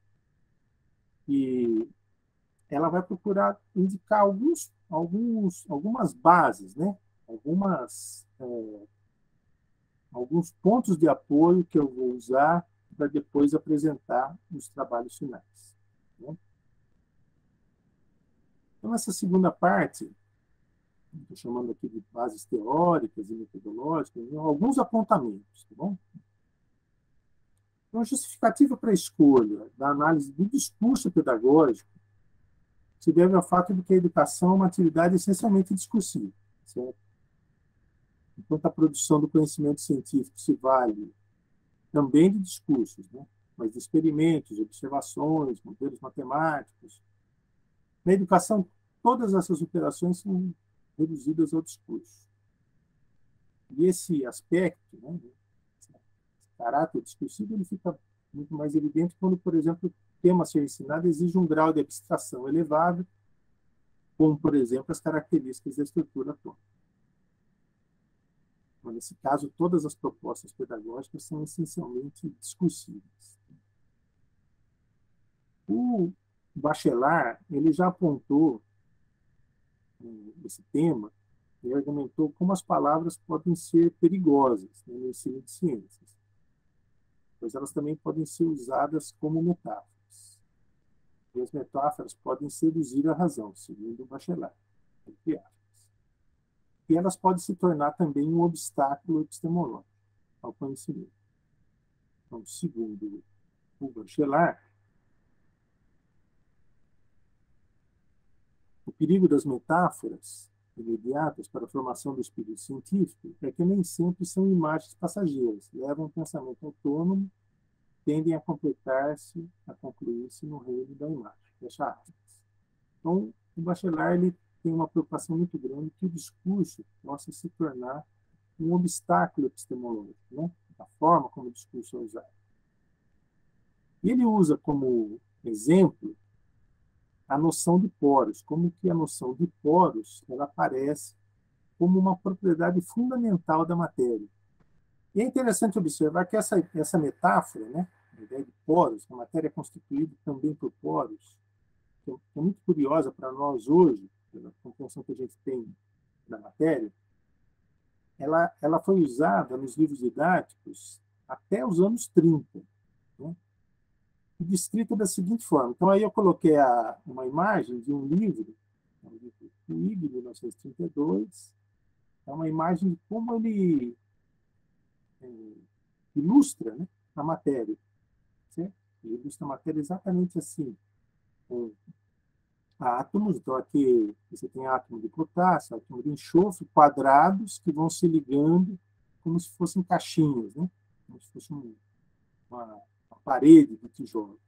e ela vai procurar indicar algumas bases, né, alguns pontos de apoio que eu vou usar para depois apresentar os trabalhos finais, né? Então, essa segunda parte, estou chamando aqui de bases teóricas e metodológicas, alguns apontamentos, tá bom? Então, a justificativa para a escolha da análise do discurso pedagógico se deve ao fato de que a educação é uma atividade essencialmente discursiva, certo? Enquanto a produção do conhecimento científico se vale também de discursos, né, mas de experimentos, observações, modelos matemáticos, na educação, todas essas operações são reduzidas ao discurso. E esse aspecto, né, esse caráter discursivo, ele fica muito mais evidente quando, por exemplo, o tema a ser ensinado exige um grau de abstração elevado, como, por exemplo, as características da estrutura atômica. Então, nesse caso, todas as propostas pedagógicas são essencialmente discursivas. O Bachelard, ele já apontou esse tema e argumentou como as palavras podem ser perigosas, né, no ensino de ciências, pois elas também podem ser usadas como metáforas. E as metáforas podem seduzir a razão, segundo o Bachelard, entre aspas. E elas podem se tornar também um obstáculo epistemológico ao conhecimento. Então, segundo o Bachelard, o perigo das metáforas imediatas para a formação do espírito científico é que nem sempre são imagens passageiras, levam um pensamento autônomo, tendem a completar-se, a concluir-se no reino da imagem. Fecha aspas. Então, o Bachelard ele tem uma preocupação muito grande que o discurso possa se tornar um obstáculo epistemológico, né? A forma como o discurso é usado. E ele usa como exemplo a noção de poros, como que a noção de poros ela aparece como uma propriedade fundamental da matéria. E é interessante observar que essa metáfora, né, a ideia de poros, a matéria é constituída também por poros, que é muito curiosa para nós hoje, pela compreensão que a gente tem da matéria, ela foi usada nos livros didáticos até os anos 30, né? Descrita da seguinte forma. Então, aí eu coloquei uma imagem de um livro, o livro Twig, de 1932, é uma imagem de como ele ilustra, né, a matéria. Certo? Ele ilustra a matéria exatamente assim, com átomos. Então, aqui você tem átomo de potássio, átomo de enxofre, quadrados que vão se ligando como se fossem caixinhas, né? Como se fosse uma parede de tijolos.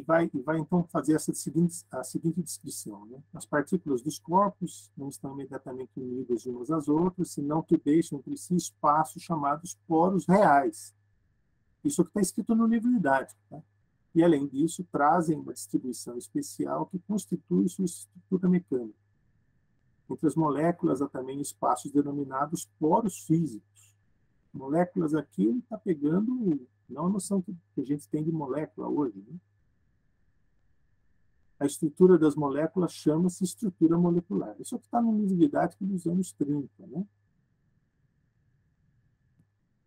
Vai então fazer a seguinte descrição, né? As partículas dos corpos não estão imediatamente unidas umas às outras, senão que deixam entre si espaços chamados poros reais. Isso é o que está escrito no livro didático. Tá? E, além disso, trazem uma distribuição especial que constitui sua estrutura mecânica. Entre as moléculas há também espaços denominados poros físicos. Moléculas aqui ele está pegando não a noção que a gente tem de molécula hoje. Né? A estrutura das moléculas chama-se estrutura molecular. Isso aqui está no livro didático dos anos 30. Né?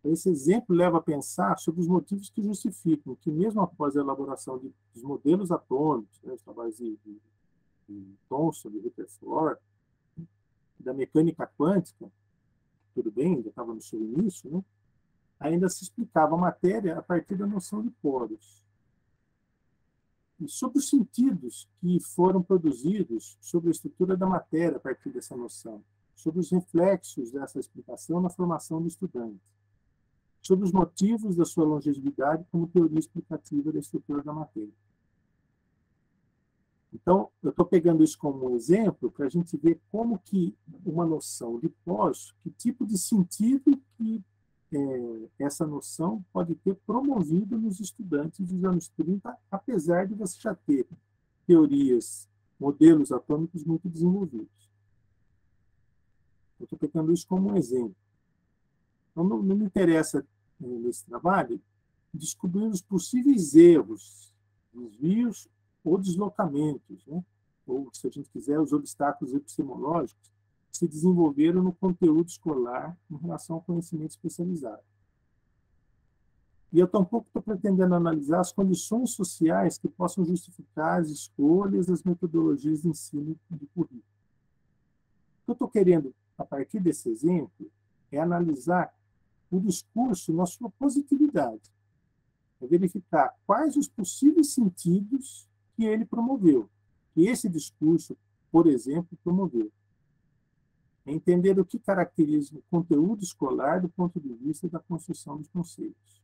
Esse exemplo leva a pensar sobre os motivos que justificam que, mesmo após a elaboração dos modelos atômicos, né, os trabalhos de Thomson, de Rutherford, da mecânica quântica, tudo bem, ainda estava no seu início, né? Ainda se explicava a matéria a partir da noção de poros. E sobre os sentidos que foram produzidos sobre a estrutura da matéria a partir dessa noção, sobre os reflexos dessa explicação na formação do estudante, sobre os motivos da sua longevidade como teoria explicativa da estrutura da matéria. Então, eu estou pegando isso como um exemplo para a gente ver como que uma noção de pós, que tipo de sentido que essa noção pode ter promovido nos estudantes dos anos 30, apesar de você já ter teorias, modelos atômicos muito desenvolvidos. Eu estou pegando isso como um exemplo. Então, não me interessa, nesse trabalho, descobrir os possíveis erros, desvios ou deslocamentos, né? Ou, se a gente quiser, os obstáculos epistemológicos que se desenvolveram no conteúdo escolar em relação ao conhecimento especializado. E eu tampouco estou pretendendo analisar as condições sociais que possam justificar as escolhas, as metodologias de ensino de currículo. O que eu estou querendo, a partir desse exemplo, é analisar o discurso na sua positividade, é verificar quais os possíveis sentidos que ele promoveu, que esse discurso, por exemplo, promoveu. É entender o que caracteriza o conteúdo escolar do ponto de vista da construção dos conceitos.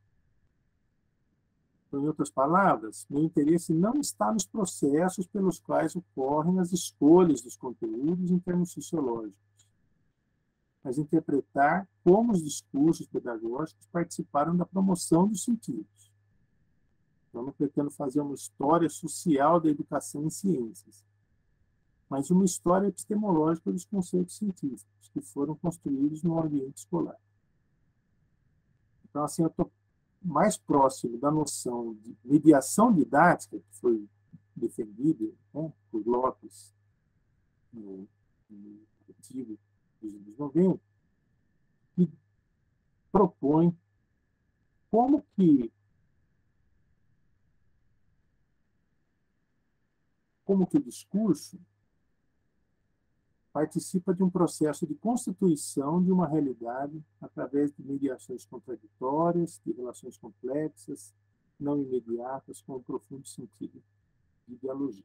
Então, em outras palavras, meu interesse não está nos processos pelos quais ocorrem as escolhas dos conteúdos em termos sociológicos, mas interpretar como os discursos pedagógicos participaram da promoção dos sentidos. Eu não pretendo fazer uma história social da educação em ciências, mas uma história epistemológica dos conceitos científicos que foram construídos no ambiente escolar. Então, assim, eu estou mais próximo da noção de mediação didática, que foi defendida, né, por Lopes no artigo dos anos 90, que propõe como que o discurso participa de um processo de constituição de uma realidade através de mediações contraditórias, de relações complexas, não imediatas, com um profundo sentido de dialogia.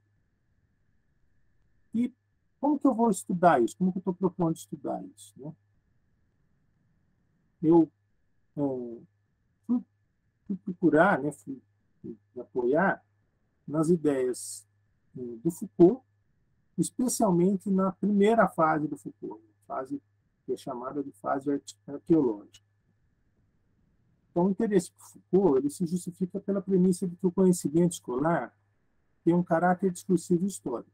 E como que eu vou estudar isso? Como que eu estou propondo estudar isso? Né? Eu fui procurar, né, fui me apoiar nas ideias do Foucault, especialmente na primeira fase do Foucault, fase que é chamada de fase arqueológica. Então, o interesse por Foucault ele se justifica pela premissa de que o conhecimento escolar tem um caráter discursivo histórico.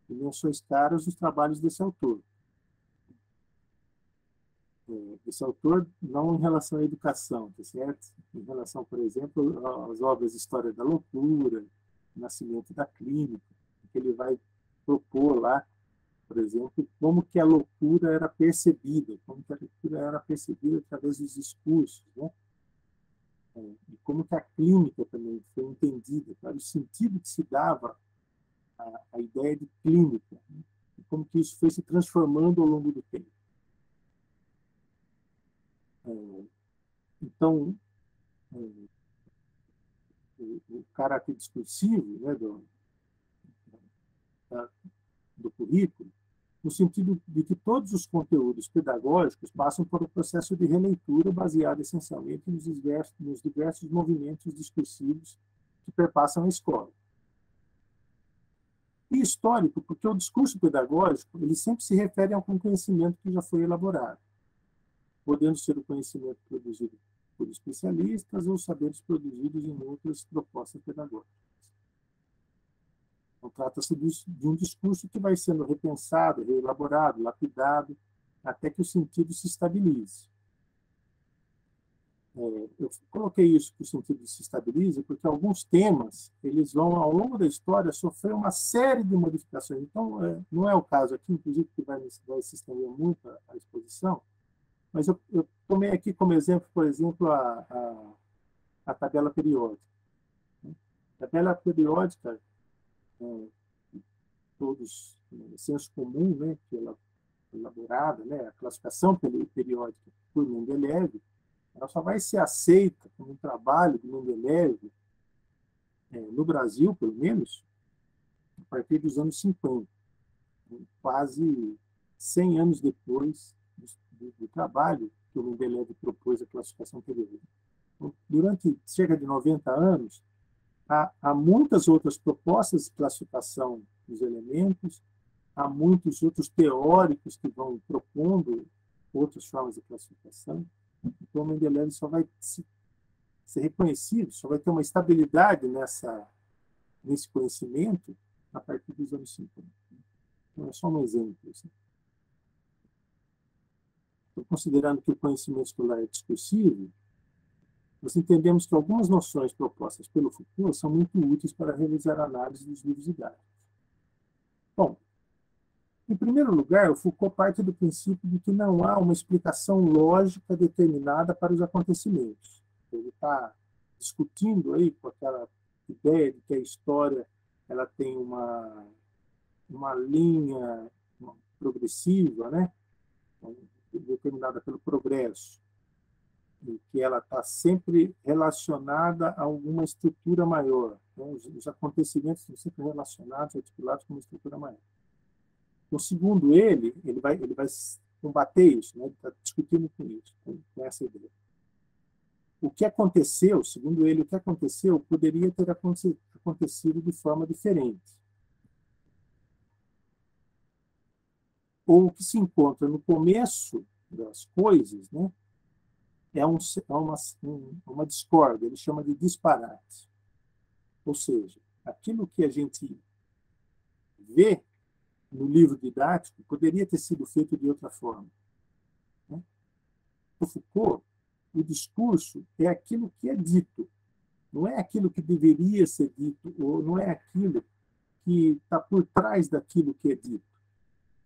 Dimensões caras dos trabalhos desse autor. Esse autor não em relação à educação, tá certo? Em relação, por exemplo, às obras História da Loucura, Nascimento da Clínica, que ele vai propor lá, por exemplo, como que a loucura era percebida, como que a loucura era percebida através dos discursos, né? E como que a clínica também foi entendida, claro, o sentido que se dava à ideia de clínica, né? E como que isso foi se transformando ao longo do tempo. Então, o caráter discursivo, né, do currículo, no sentido de que todos os conteúdos pedagógicos passam por um processo de releitura baseado essencialmente nos diversos movimentos discursivos que perpassam a escola. E histórico, porque o discurso pedagógico ele sempre se refere a um conhecimento que já foi elaborado, podendo ser o conhecimento produzido por especialistas ou saberes produzidos em outras propostas pedagógicas. Então, trata-se de um discurso que vai sendo repensado, reelaborado, lapidado, até que o sentido se estabilize. Eu coloquei isso que o sentido se estabilize porque alguns temas eles vão, ao longo da história, sofrer uma série de modificações. Então, não é o caso aqui, inclusive, que vai se estender muito a exposição, mas eu tomei aqui como exemplo, por exemplo, a tabela periódica. A tabela periódica, todos, senso comum, né, que ela é elaborada, né, a classificação periódica por Mendeleev, ela só vai ser aceita como um trabalho de Mendeleev, no Brasil, pelo menos, a partir dos anos 50, quase 100 anos depois do trabalho que o Mendeleev propôs a classificação periódica. Então, durante cerca de 90 anos, há muitas outras propostas de classificação dos elementos, há muitos outros teóricos que vão propondo outras formas de classificação. Então, o Mendeleev só vai ser reconhecido, só vai ter uma estabilidade nesse conhecimento a partir dos anos 50. Então, é só um exemplo. Assim. Então, considerando que o conhecimento escolar é discursivo, nós entendemos que algumas noções propostas pelo Foucault são muito úteis para realizar a análise dos livros didáticos. Bom, em primeiro lugar, o Foucault parte do princípio de que não há uma explicação lógica determinada para os acontecimentos. Ele está discutindo aí com aquela ideia de que a história ela tem uma linha progressiva, né? Determinada pelo progresso, e que ela está sempre relacionada a alguma estrutura maior. Né? Os acontecimentos estão sempre relacionados, articulados com uma estrutura maior. Então, segundo ele vai combater isso, né? Ele está discutindo com isso, com essa ideia. O que aconteceu, segundo ele, o que aconteceu poderia ter acontecido de forma diferente. Ou o que se encontra no começo das coisas, né, é uma discórdia, ele chama de disparate. Ou seja, aquilo que a gente vê no livro didático poderia ter sido feito de outra forma. Né? Para Foucault, o discurso é aquilo que é dito, não é aquilo que deveria ser dito, ou não é aquilo que está por trás daquilo que é dito.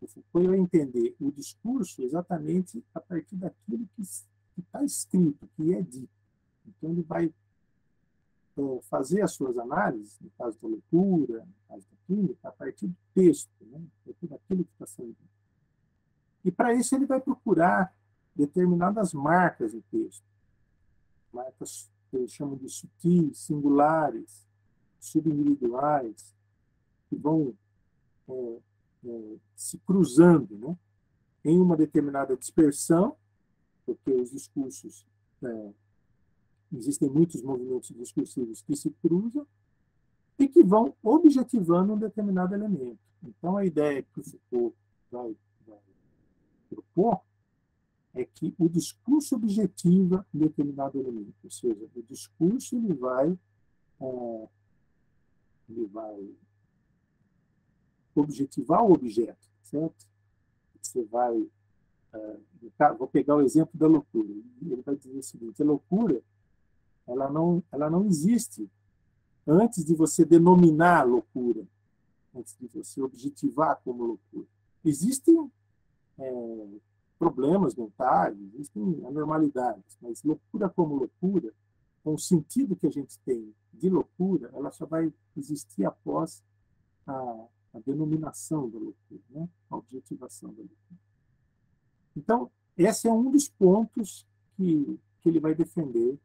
O Foucault vai entender o discurso exatamente a partir daquilo que está escrito, que é dito. Então, ele vai fazer as suas análises, no caso da leitura, no caso da clínica, a partir do texto, né? A partir daquilo que está sendo dito. E, para isso, ele vai procurar determinadas marcas no texto. Marcas que eles chamam de sutis, singulares, subindividuais, que vão se cruzando, né, em uma determinada dispersão, porque os discursos existem muitos movimentos discursivos que se cruzam e que vão objetivando um determinado elemento. Então, a ideia que o Foucault vai propor é que o discurso objetiva um determinado elemento, ou seja, o discurso ele vai objetivar o objeto, certo? Você vai... vou pegar o exemplo da loucura. Ele vai dizer o seguinte: a loucura ela não existe antes de você denominar a loucura, antes de você objetivar como loucura. Existem problemas mentais, existem anormalidades, mas loucura como loucura, com o sentido que a gente tem de loucura, ela só vai existir após a denominação da loucura, né? A objetivação da loucura. Então, esse é um dos pontos que ele vai defender,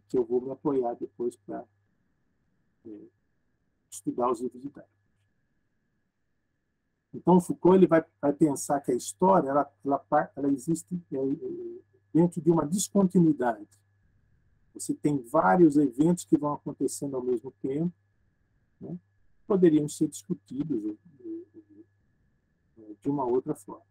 que eu vou me apoiar depois para estudar os livros didáticos. Então, Foucault ele vai pensar que a história ela existe dentro de uma descontinuidade. Você tem vários eventos que vão acontecendo ao mesmo tempo, né? Poderiam ser discutidos de uma outra forma.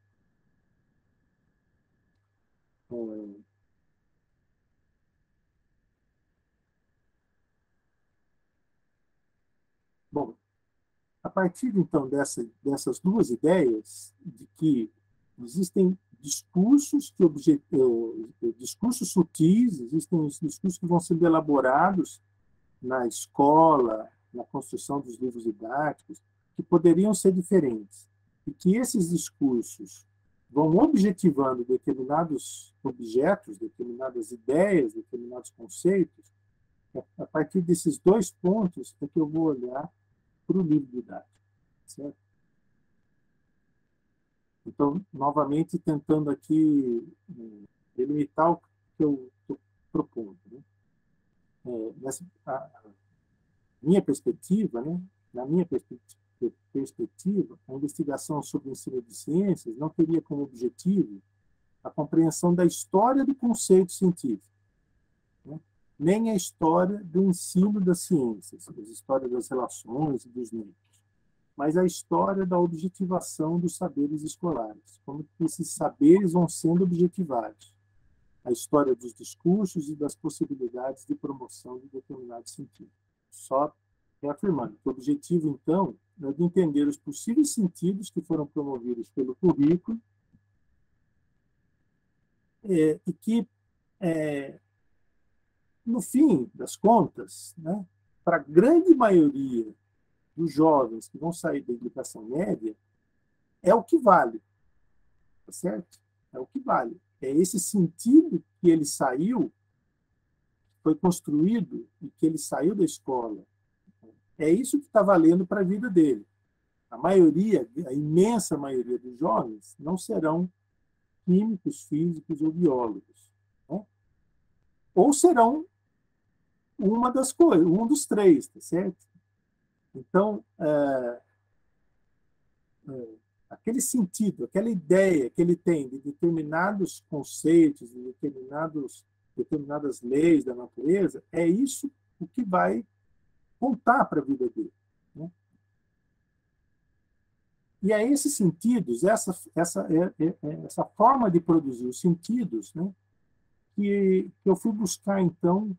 Bom, a partir, então, dessas duas ideias, de que existem discursos discursos sutis, existem os discursos que vão sendo elaborados na escola, na construção dos livros didáticos, que poderiam ser diferentes, e que esses discursos vão objetivando determinados objetos, determinadas ideias, determinados conceitos. A partir desses dois pontos é que eu vou olhar para o livro didático, certo? Então, novamente, tentando aqui delimitar o que eu estou propondo, né? Minha perspectiva, né? Na minha perspectiva, a investigação sobre o ensino de ciências não teria como objetivo a compreensão da história do conceito científico, né? Nem a história do ensino das ciências, a história das relações e dos meios, mas a história da objetivação dos saberes escolares, como que esses saberes vão sendo objetivados, a história dos discursos e das possibilidades de promoção de determinados sentidos. Só reafirmando que o objetivo, então, é de entender os possíveis sentidos que foram promovidos pelo currículo e que, no fim das contas, né, para a grande maioria dos jovens que vão sair da educação média, é o que vale, tá certo? É o que vale. É esse sentido que ele saiu, foi construído e que ele saiu da escola. É isso que está valendo para a vida dele. A maioria, a imensa maioria dos jovens não serão químicos, físicos ou biólogos, né? Ou serão uma das coisas, um dos três, tá certo? Então, aquele sentido, aquela ideia que ele tem de determinados conceitos, de determinadas leis da natureza, é isso o que vai contar para a vida dele, né? E é esses sentidos, essa forma de produzir os sentidos, né, que eu fui buscar, então,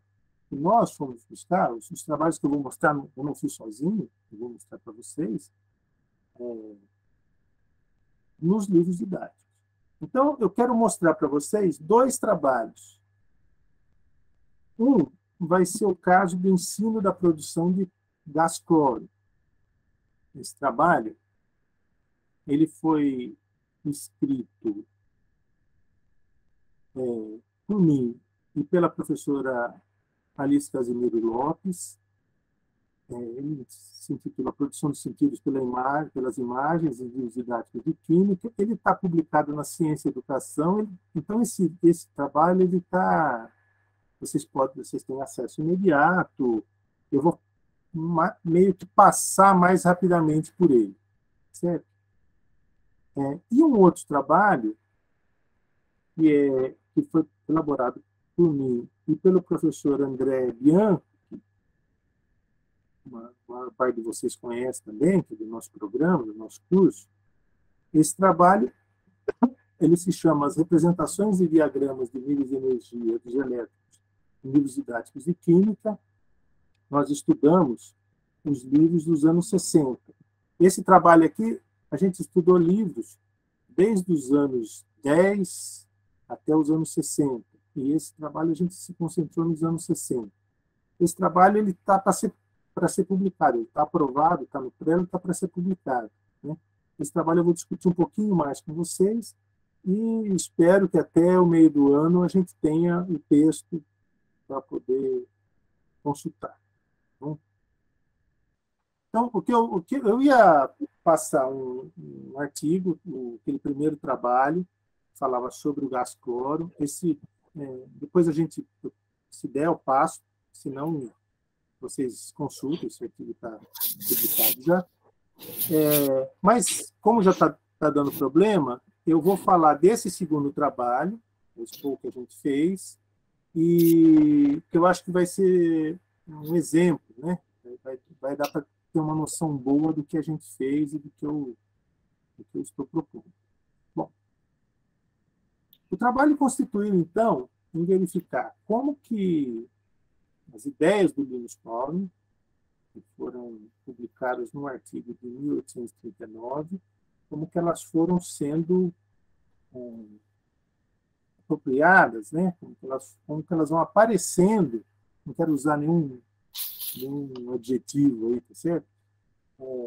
que nós fomos buscar, os trabalhos que eu vou mostrar, eu não fiz sozinho, eu vou mostrar para vocês, nos livros didáticos. Então, eu quero mostrar para vocês dois trabalhos. Um vai ser o caso do ensino da produção de gás cloro. Esse trabalho ele foi escrito por mim e pela professora Alice Casimiro Lopes. Ele se intitula Produção de Sentidos pelas Imagens e Livros Didáticos de Química. Ele está publicado na Ciência e Educação. Então, esse trabalho ele está... Vocês têm acesso imediato. Eu vou meio que passar mais rapidamente por ele, certo? E um outro trabalho que foi elaborado por mim e pelo professor André Bianco, uma parte de vocês conhece também, que é do nosso programa, do nosso curso. Esse trabalho ele se chama As Representações e Diagramas de Níveis de Energia dos Elétrons em Livros Didáticos de Química. Nós estudamos os livros dos anos 60. Esse trabalho aqui, a gente estudou livros desde os anos 10 até os anos 60. E esse trabalho a gente se concentrou nos anos 60. Esse trabalho ele está para ser publicado, ele está aprovado, está no prêmio, está para ser publicado, né? Esse trabalho eu vou discutir um pouquinho mais com vocês e espero que até o meio do ano a gente tenha o texto para poder consultar. Tá? Então, o que eu ia passar um artigo, aquele primeiro trabalho, falava sobre o gás cloro. Depois a gente, se der, eu passo, se não, vocês consultem, esse artigo está publicado já. Mas, como já está dando problema, eu vou falar desse segundo trabalho, esse pouco que a gente fez, e que eu acho que vai ser um exemplo, né? Vai dar para ter uma noção boa do que a gente fez e do que eu estou propondo. Bom, o trabalho constituiu, então, em verificar como que as ideias do Linus Pauling, que foram publicadas num artigo de 1839, como que elas foram sendo apropriadas, né? Como que elas vão aparecendo, não quero usar nenhum adjetivo aí, tá certo?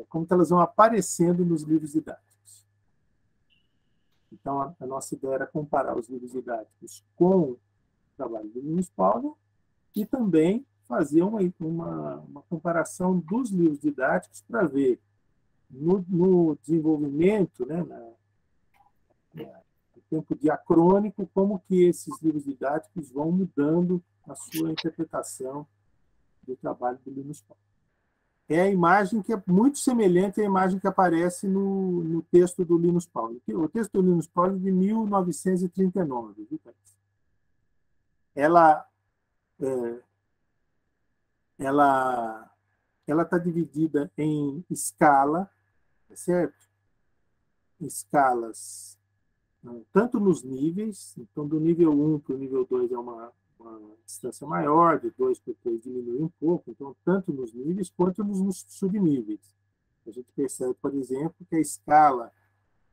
Como que elas vão aparecendo nos livros didáticos. Então, a nossa ideia era comparar os livros didáticos com o trabalho do Linus Pauling e também fazer uma comparação dos livros didáticos para ver no desenvolvimento, né, no tempo diacrônico, como que esses livros didáticos vão mudando a sua interpretação do trabalho do Linus Pauling. É a imagem que é muito semelhante à imagem que aparece no texto do Linus Pauling. O texto do Linus Pauling é de 1939. Viu? Ela está dividida em escala, certo? Escalas, tanto nos níveis, então do nível 1 para o nível 2 é uma distância maior, de 2 para 3 diminui um pouco, então tanto nos níveis quanto nos subníveis. A gente percebe, por exemplo, que a escala,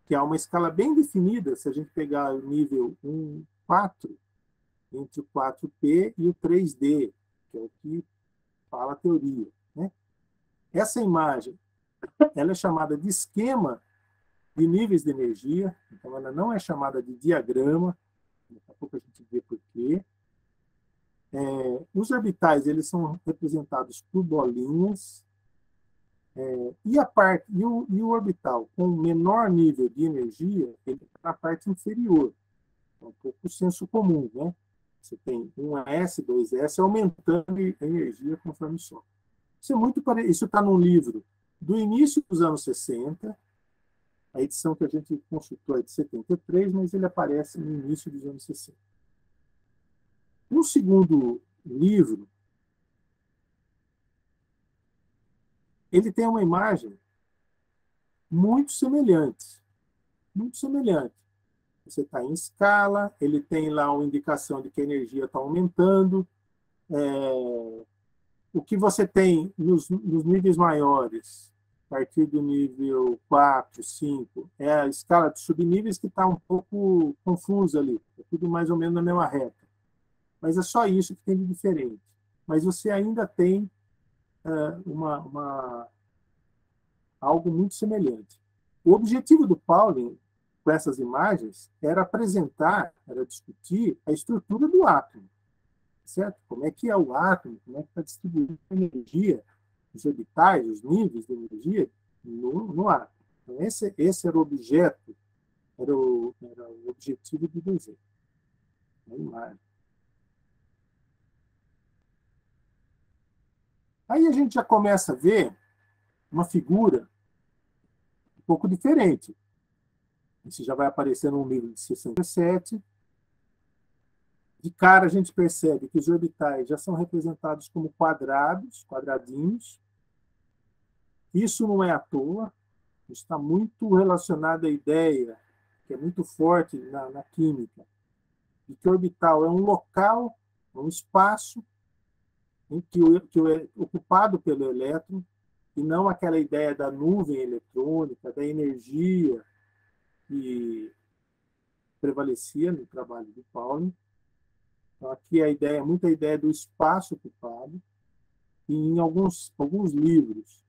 que é uma escala bem definida, se a gente pegar o nível 1, 4, entre o 4P e o 3D, que é o que fala a teoria, né? Essa imagem ela é chamada de esquema de níveis de energia, então ela não é chamada de diagrama, daqui a pouco a gente vê por quê. Os orbitais eles são representados por bolinhas, e o orbital com menor nível de energia ele está na parte inferior, é um pouco o senso comum, né? Você tem 1S, 2S, aumentando a energia conforme sobe. Isso está num livro do início dos anos 60, a edição que a gente consultou é de 73, mas ele aparece no início dos anos 60. No segundo livro, ele tem uma imagem muito semelhante. Muito semelhante. Você está em escala, ele tem lá uma indicação de que a energia está aumentando. O que você tem nos níveis maiores, a partir do nível 4, 5, é a escala de subníveis que está um pouco confusa ali. É tudo mais ou menos na mesma reta. Mas é só isso que tem de diferente. Mas você ainda tem algo muito semelhante. O objetivo do Pauling, com essas imagens, era discutir a estrutura do átomo. Certo? Como é que é o átomo, como é que está distribuindo a energia, os orbitais, os níveis de energia no átomo. Então, esse era o objeto, era o objetivo do desenho. A imagem. Aí a gente já começa a ver uma figura um pouco diferente. Isso já vai aparecer no livro de 67. De cara, a gente percebe que os orbitais já são representados como quadrados, quadradinhos. Isso não é à toa, está muito relacionado à ideia, que é muito forte na química, de que o orbital é um local, um espaço em que é ocupado pelo elétron, e não aquela ideia da nuvem eletrônica, da energia que prevalecia no trabalho do Pauling. Então, aqui a ideia, muita ideia do espaço ocupado, e em alguns livros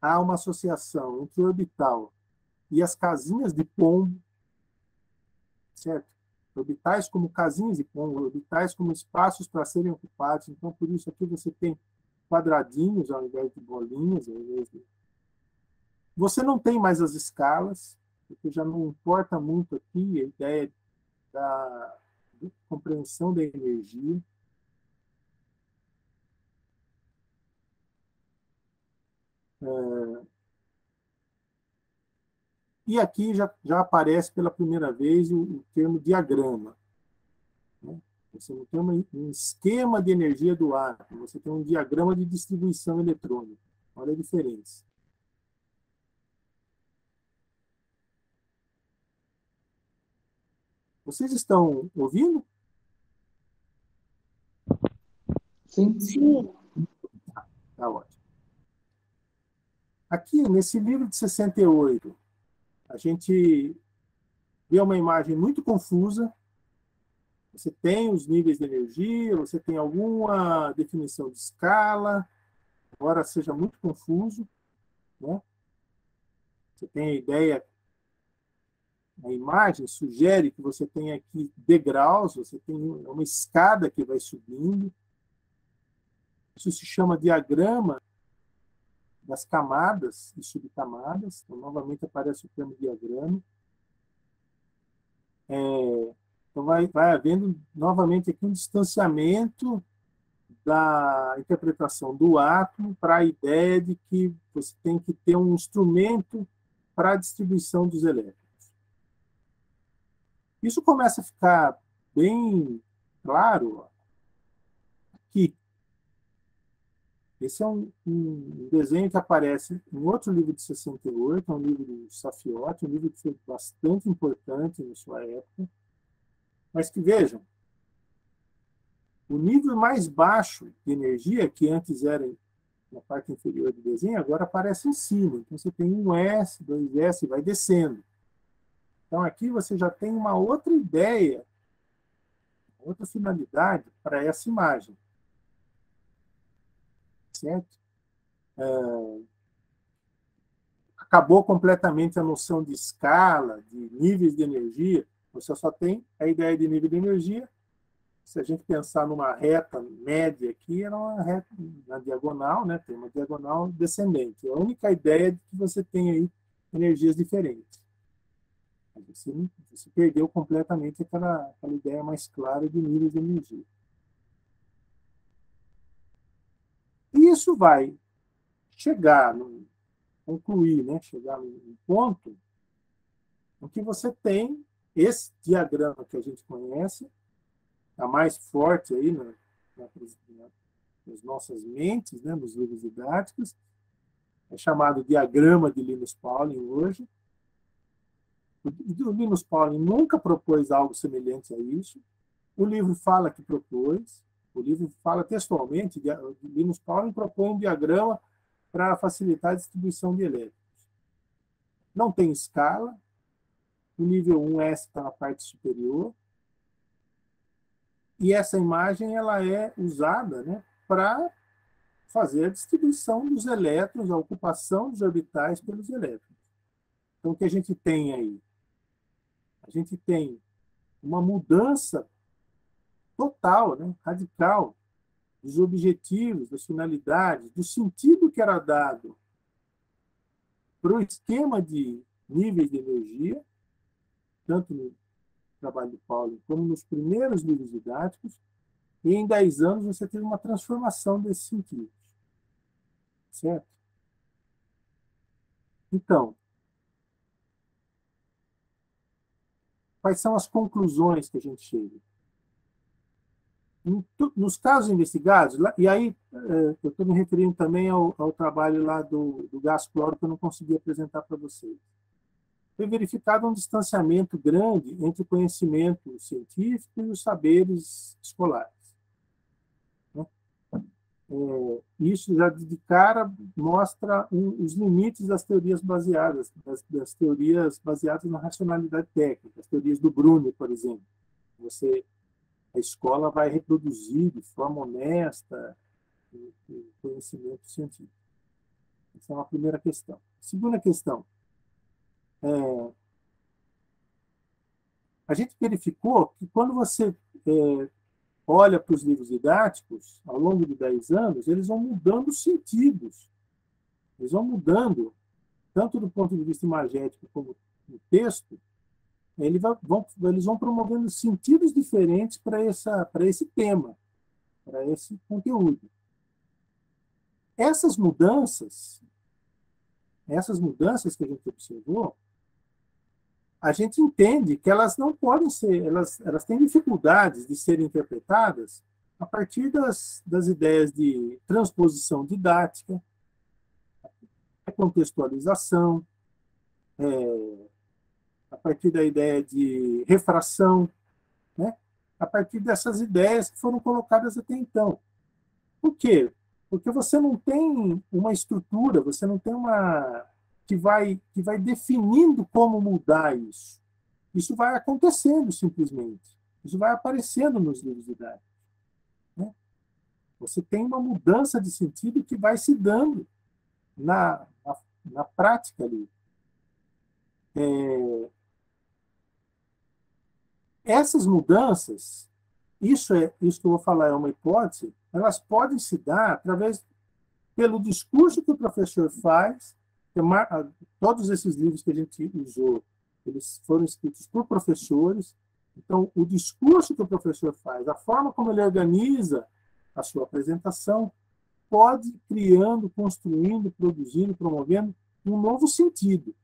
há uma associação entre o orbital e as casinhas de pombo, certo? Orbitais como casinhas de pombo, orbitais como espaços para serem ocupados. Então, por isso aqui você tem quadradinhos ao invés de bolinhas. Você não tem mais as escalas, porque já não importa muito aqui a ideia da compreensão da energia. E aqui já aparece pela primeira vez o termo diagrama. Né? Você não tem um esquema de energia do átomo, você tem um diagrama de distribuição eletrônica. Olha a diferença. Vocês estão ouvindo? Sim. Sim. Tá ótimo. Aqui, nesse livro de 68, a gente vê uma imagem muito confusa. Você tem os níveis de energia, você tem alguma definição de escala, embora seja muito confuso, né? Você tem a ideia, a imagem sugere que você tem aqui degraus, você tem uma escada que vai subindo. Isso se chama diagrama das camadas e subcamadas. Então, novamente aparece o termo diagrama. Então, vai havendo novamente aqui um distanciamento da interpretação do átomo para a ideia de que você tem que ter um instrumento para a distribuição dos elétrons. Isso começa a ficar bem claro aqui. Esse é um desenho que aparece em outro livro de 68, é um livro do Safiotti, um livro que foi bastante importante na sua época, mas que, vejam, o nível mais baixo de energia, que antes era na parte inferior do desenho, agora aparece em cima. Então, você tem um S, 2S, e vai descendo. Então, aqui você já tem uma outra ideia, outra finalidade para essa imagem. Certo? Acabou completamente a noção de escala, de níveis de energia. Você só tem a ideia de nível de energia. Se a gente pensar numa reta média aqui, era uma reta na diagonal, né? Tem uma diagonal descendente. A única ideia é que você tem aí energias diferentes. Você perdeu completamente aquela ideia mais clara de níveis de energia. E isso vai concluir, né? Chegar num ponto em que você tem esse diagrama que a gente conhece, a mais forte aí nas nossas mentes, né? Nos livros didáticos, é chamado diagrama de Linus Pauling hoje. O Linus Pauling nunca propôs algo semelhante a isso. O livro fala que propôs, o livro fala textualmente, Linus Pauling propõe um diagrama para facilitar a distribuição de elétrons. Não tem escala, o nível 1S está na parte superior, e essa imagem ela é usada, né, para fazer a distribuição dos elétrons, a ocupação dos orbitais pelos elétrons. Então, o que a gente tem aí? A gente tem uma mudança total, né, radical, dos objetivos, das finalidades, do sentido que era dado para o esquema de níveis de energia, tanto no trabalho de Pauling como nos primeiros livros didáticos, e em 10 anos você teve uma transformação desse sentido. Certo? Então, quais são as conclusões que a gente chega? Nos casos investigados, e aí eu estou me referindo também ao trabalho lá do gás cloro que eu não consegui apresentar para vocês. Foi verificado um distanciamento grande entre o conhecimento científico e os saberes escolares. Isso já de cara mostra os limites das teorias baseadas, das teorias baseadas na racionalidade técnica, as teorias do Bruni, por exemplo. A escola vai reproduzir de forma honesta o conhecimento científico. Essa é uma primeira questão. Segunda questão. A gente verificou que quando você olha para os livros didáticos, ao longo de 10 anos, eles vão mudando os sentidos. Eles vão mudando, tanto do ponto de vista imagético como no texto, eles vão promovendo sentidos diferentes para esse tema, para esse conteúdo. Essas mudanças que a gente observou, a gente entende que elas não podem ser, elas têm dificuldades de serem interpretadas a partir das ideias de transposição didática, contextualização, a partir da ideia de refração, né? A partir dessas ideias que foram colocadas até então. Por quê? Porque você não tem uma estrutura, você não tem uma que vai definindo como mudar isso. Isso vai acontecendo simplesmente. Isso vai aparecendo nos livros didáticos. Né? Você tem uma mudança de sentido que vai se dando na prática ali. Essas mudanças, isso que eu vou falar é uma hipótese, elas podem se dar através pelo discurso que o professor faz. Todos esses livros que a gente usou, eles foram escritos por professores. Então, o discurso que o professor faz, a forma como ele organiza a sua apresentação, pode ir criando, construindo, produzindo, promovendo um novo sentido.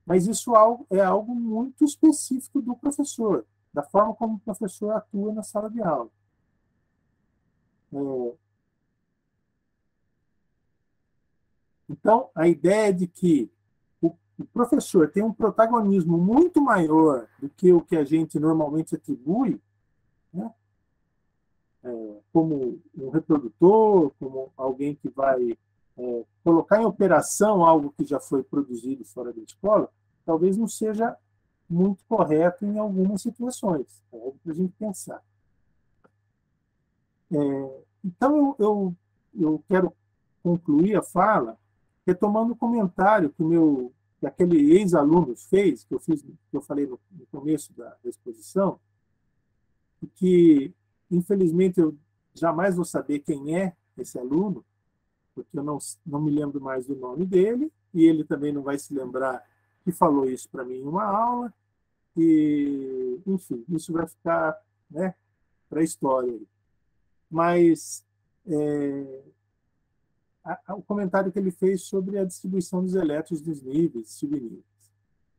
Mas isso é algo muito específico do professor, da forma como o professor atua na sala de aula. Então, a ideia de que o professor tem um protagonismo muito maior do que o que a gente normalmente atribui, né? Como um reprodutor, como alguém que vai colocar em operação algo que já foi produzido fora da escola, talvez não seja muito correto em algumas situações. É algo para a gente pensar. Então, eu quero concluir a fala retomando o comentário que aquele ex-aluno fez, que eu falei no começo da exposição, e que, infelizmente, eu jamais vou saber quem é esse aluno, porque eu não me lembro mais do nome dele, e ele também não vai se lembrar que falou isso para mim em uma aula, e, enfim, isso vai ficar, né, para a história. Mas o comentário que ele fez sobre a distribuição dos elétrons dos níveis, subníveis.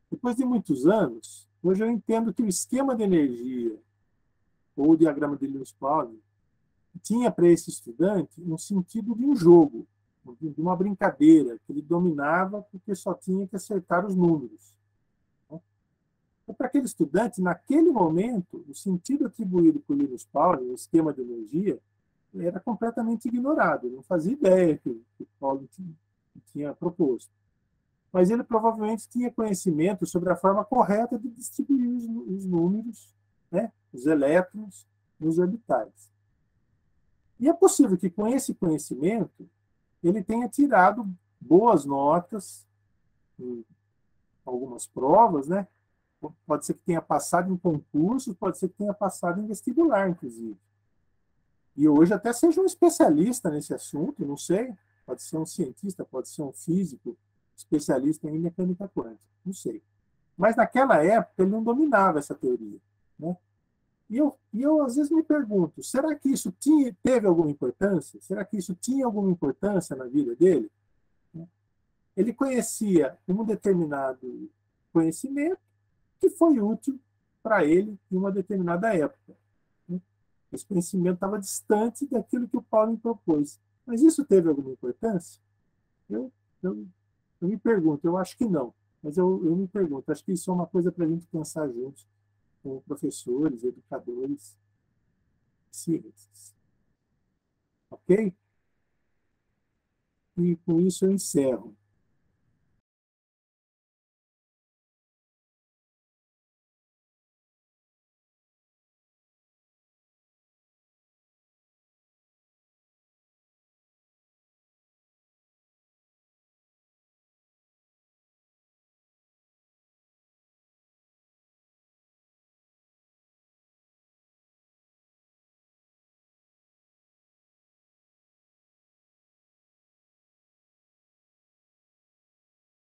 Depois de muitos anos, hoje eu entendo que o esquema de energia, ou o diagrama de Linus-Pauling, tinha para esse estudante um sentido de um jogo, de uma brincadeira, que ele dominava porque só tinha que acertar os números. Então, para aquele estudante, naquele momento, o sentido atribuído por Linus-Pauling, o esquema de energia, era completamente ignorado. Ele não fazia ideia que o Pauling tinha proposto. Mas ele provavelmente tinha conhecimento sobre a forma correta de distribuir os números, né, os elétrons, nos orbitais. E é possível que, com esse conhecimento, ele tenha tirado boas notas em algumas provas, né? Pode ser que tenha passado em concursos, pode ser que tenha passado em vestibular, inclusive. E hoje até seja um especialista nesse assunto, não sei, pode ser um cientista, pode ser um físico, especialista em mecânica quântica, não sei. Mas naquela época ele não dominava essa teoria, né? E eu às vezes me pergunto, será que isso teve alguma importância? Será que isso tinha alguma importância na vida dele? Ele conhecia um determinado conhecimento que foi útil para ele em uma determinada época. Esse conhecimento estava distante daquilo que o Paulo me propôs. Mas isso teve alguma importância? Eu, eu, eu me pergunto, eu acho que não. Mas eu me pergunto, acho que isso é uma coisa para a gente pensar juntos, com professores, educadores, ciências. Ok? E com isso eu encerro.